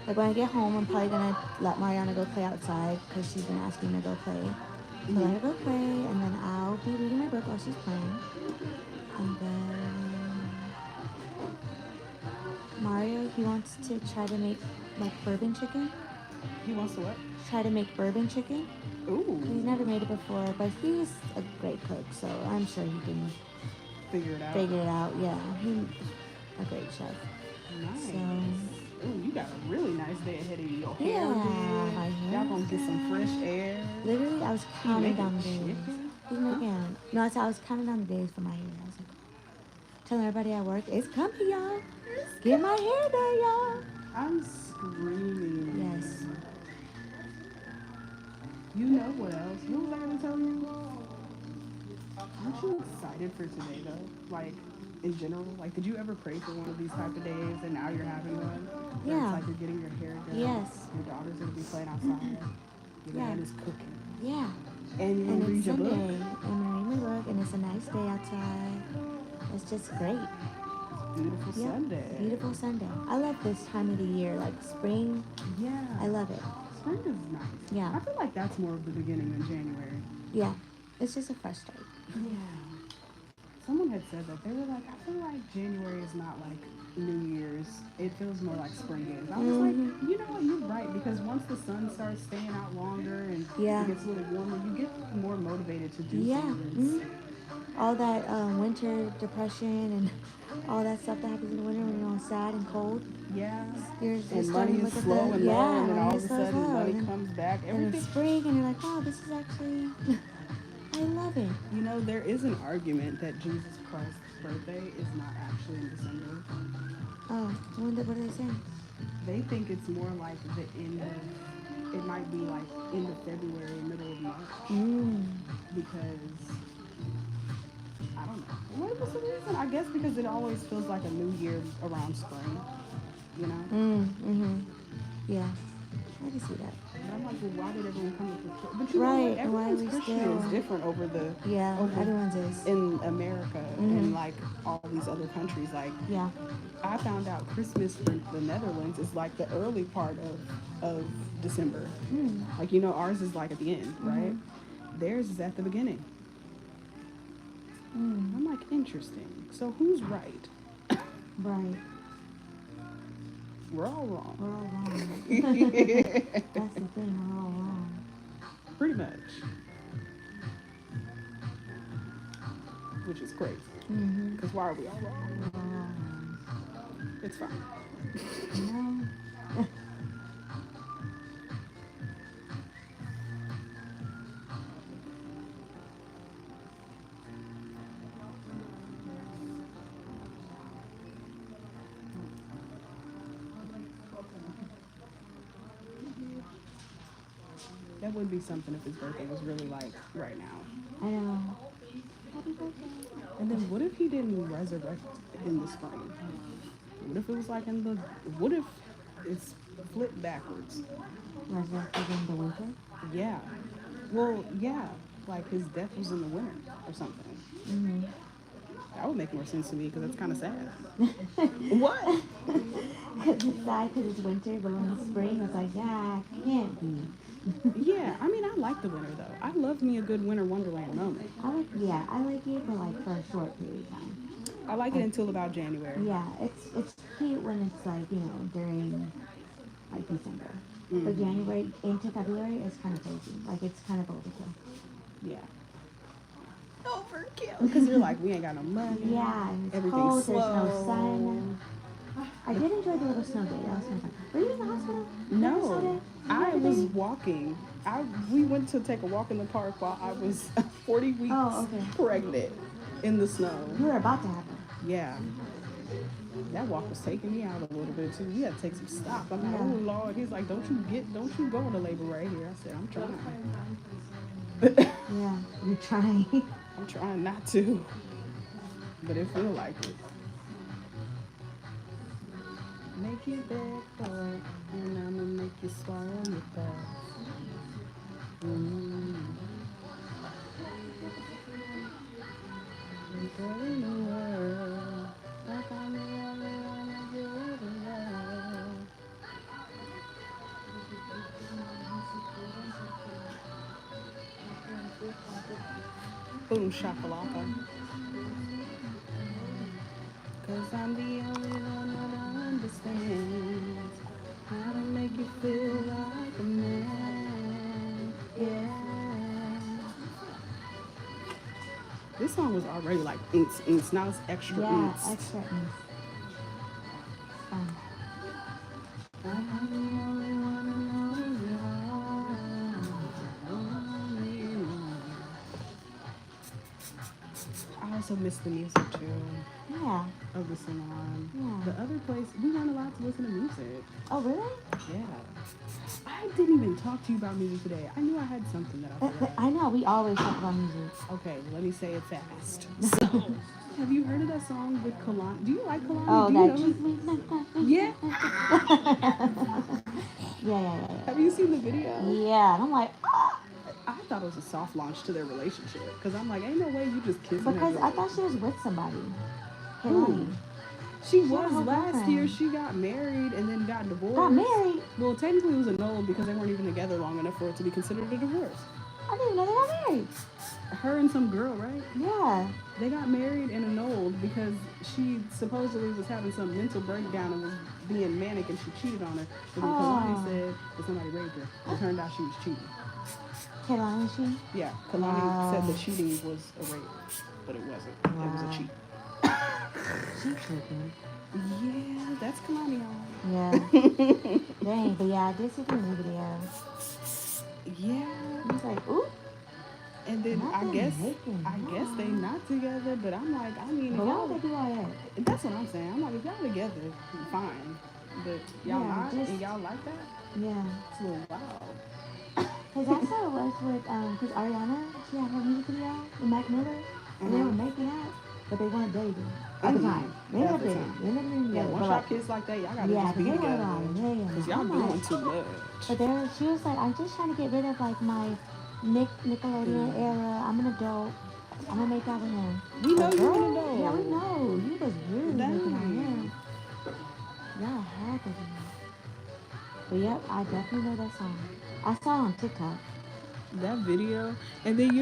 Like when I get home, I'm probably gonna let Mariana go play outside because she's been asking me to go play. So let her go play, and then I'll be reading my book while she's playing. And then Mario, he wants to try to make like bourbon chicken. He wants to what? Try to make bourbon chicken. Ooh. He's never made it before, but he's a great cook, so I'm sure he can Figure it out. figure it out. Yeah, he's a great chef. Nice. So. Ooh, you got a really nice day ahead of you. Your Yeah, hair my did. hair Y'all gonna get some fresh air. Literally, I was counting making down the days. chicken? He's making. No, I was counting down the days for my hair. I was like, telling everybody at work, it's coming, y'all. Get my hair done, y'all. I'm screaming. Yes. You know what else? What was I gonna tell you? Aren't you excited for today though? Like in general? Like did you ever pray for one of these type of days and now you're having one? Where Yeah. It's like you're getting your hair done. Yes. Your daughter's gonna be playing outside. Your Yeah. dad is cooking. Yeah. And you're And gonna read it's your Sunday. book. I'm gonna read my book, and it's a nice day outside. It's just great. Beautiful Yeah. Sunday. Beautiful Sunday. I love this time of the year, like spring. Yeah. I love it. Spring is nice. Yeah. I feel like that's more of the beginning than January. Yeah. It's just a fresh start. Yeah. Someone had said that. They were like, I feel like January is not like New Year's. It feels more like spring is. I was like, you know what, you're right. Because once the sun starts staying out longer and Yeah. it gets a little warmer, you get more motivated to do Yeah. things. All that winter depression and all that stuff that happens in the winter when you're all sad and cold. Yeah. You're And starting money to is look at slow the and low, yeah, and then all money of is a slow, sudden slow. money And comes back. then it's Everything. spring, and you're like, oh, this is actually, I love it. You know, there is an argument that Jesus Christ's birthday is not actually in December. Oh, what are they saying? They think it's more like the end of, it might be like end of February, middle of March. Because, I don't know. What was the reason? I guess because it always feels like a new year around spring, you know? Yeah, I can see that. But I'm I'm like, well, why did everyone come up with? But you know Right, what? and why are Everyone's we Christian still? is different over the Yeah, over everyone's is. in America and like all these other countries. Like Yeah. I found out Christmas for the Netherlands is like the early part of December. Mm. Like you know, ours is like at the end, right? Mm-hmm. Theirs is at the beginning. Mm. I'm like, interesting. So who's right? Right. We're all wrong. We're all wrong. That's the thing, we're all wrong. Pretty much. Which is crazy. Mm-hmm. Because why are we all wrong? We're all wrong. It's fine. You know? That would be something if his birthday was really like right now. I know. Happy birthday. And then what if he didn't resurrect in the spring? What if it was like in the. What if it's flipped backwards? Resurrected in the winter? Yeah. Well, yeah. Like his death was in the winter or something. Mm-hmm. That would make more sense to me because that's kind of sad. What? Because it's sad because it's winter, but when it's spring, it's like, yeah, it can't be. Yeah, I mean, I like the winter though. I love me a good winter wonderland moment. I like it, but like for a short period of time. I like it until about January. Yeah, it's cute when it's like, during like December. But January into February is kind of crazy. Like it's kind of overkill. Yeah. Overkill. Because you're like, we ain't got no money. Yeah, and it's Everything's cold, slow. there's no sun. I did enjoy the little snow day. That was kind of fun. Were you in the hospital? No, I was walking. We went to take a walk in the park while I was 40 weeks pregnant in the snow. You were about to have it. Yeah. That walk was taking me out a little bit too. We had to take some stops. I'm like, oh Lord. He's like, don't you go into labor right here. I said, I'm trying. Yeah, you're trying. I'm trying not to. But it feel like it. Make you beg for it, and I'ma make you swallow your thoughts. Girl in the world, I found the one that I'ma give it a love. Boom shakalaka. Cause I'm the only one that understands how to make you feel like a man. Yeah. This song was already like inks, inks. Now it's extra inks. Yeah, extra inks. I'm the only one who knows it all. I also miss the music too. Yeah. Of the salon. Yeah. The other place, we weren't allowed to listen to music. Oh, really? Yeah. I didn't even talk to you about music today. I knew I had something that I forgot. I know, we always talk about music. Okay, well, let me say it fast. So, have you heard of that song with Kalani? Do you like Kalani? Oh, Do you that. Yeah. Yeah. Have you seen the video? Yeah, and I'm like, ah. I thought it was a soft launch to their relationship. Because I'm like, ain't no way you just kissing Because her. I thought she was with somebody. Who? Kalani. She had a was whole last girlfriend. year. She got married and then got divorced. Got married? Well, technically it was annulled because they weren't even together long enough for it to be considered a divorce. I didn't even know they got married. Her and some girl, right? Yeah. They got married and annulled because she supposedly was having some mental breakdown and was being manic and she cheated on her. But then Kalani said that somebody raped her. It turned out she was cheating. Kalani, she? Yeah, Kalani said the cheating was a rape, but it wasn't. It was a cheat. She tripping. Yeah, that's Kalani on. Yeah. Dang, but yeah, I did see the new video. Yeah. I was like, ooh. And then I guess they not together, but I'm like, I mean, But why would they do all that? That's what I'm saying. I'm like, if y'all together, fine. But y'all not, and y'all like that? Yeah. It's a little wild. Because that's how it was with, because Ariana, she had her music video with Mac Miller, and they were making out. but they weren't dating at the time. They At never the dated. time. They never been Yeah, together. once But y'all like, kids like that, y'all gotta yeah, just be they were together. like, hey, Cause y'all I'm doing like, too much. but there, she was like, I'm just trying to get rid of like my Nickelodeon era. I'm an adult. I'm gonna make out with him. We know But you an girl, adult. yeah, we know. You was really making out Dang. him. Y'all had to be. But yep, I definitely know that song. I saw it on TikTok. That video, and then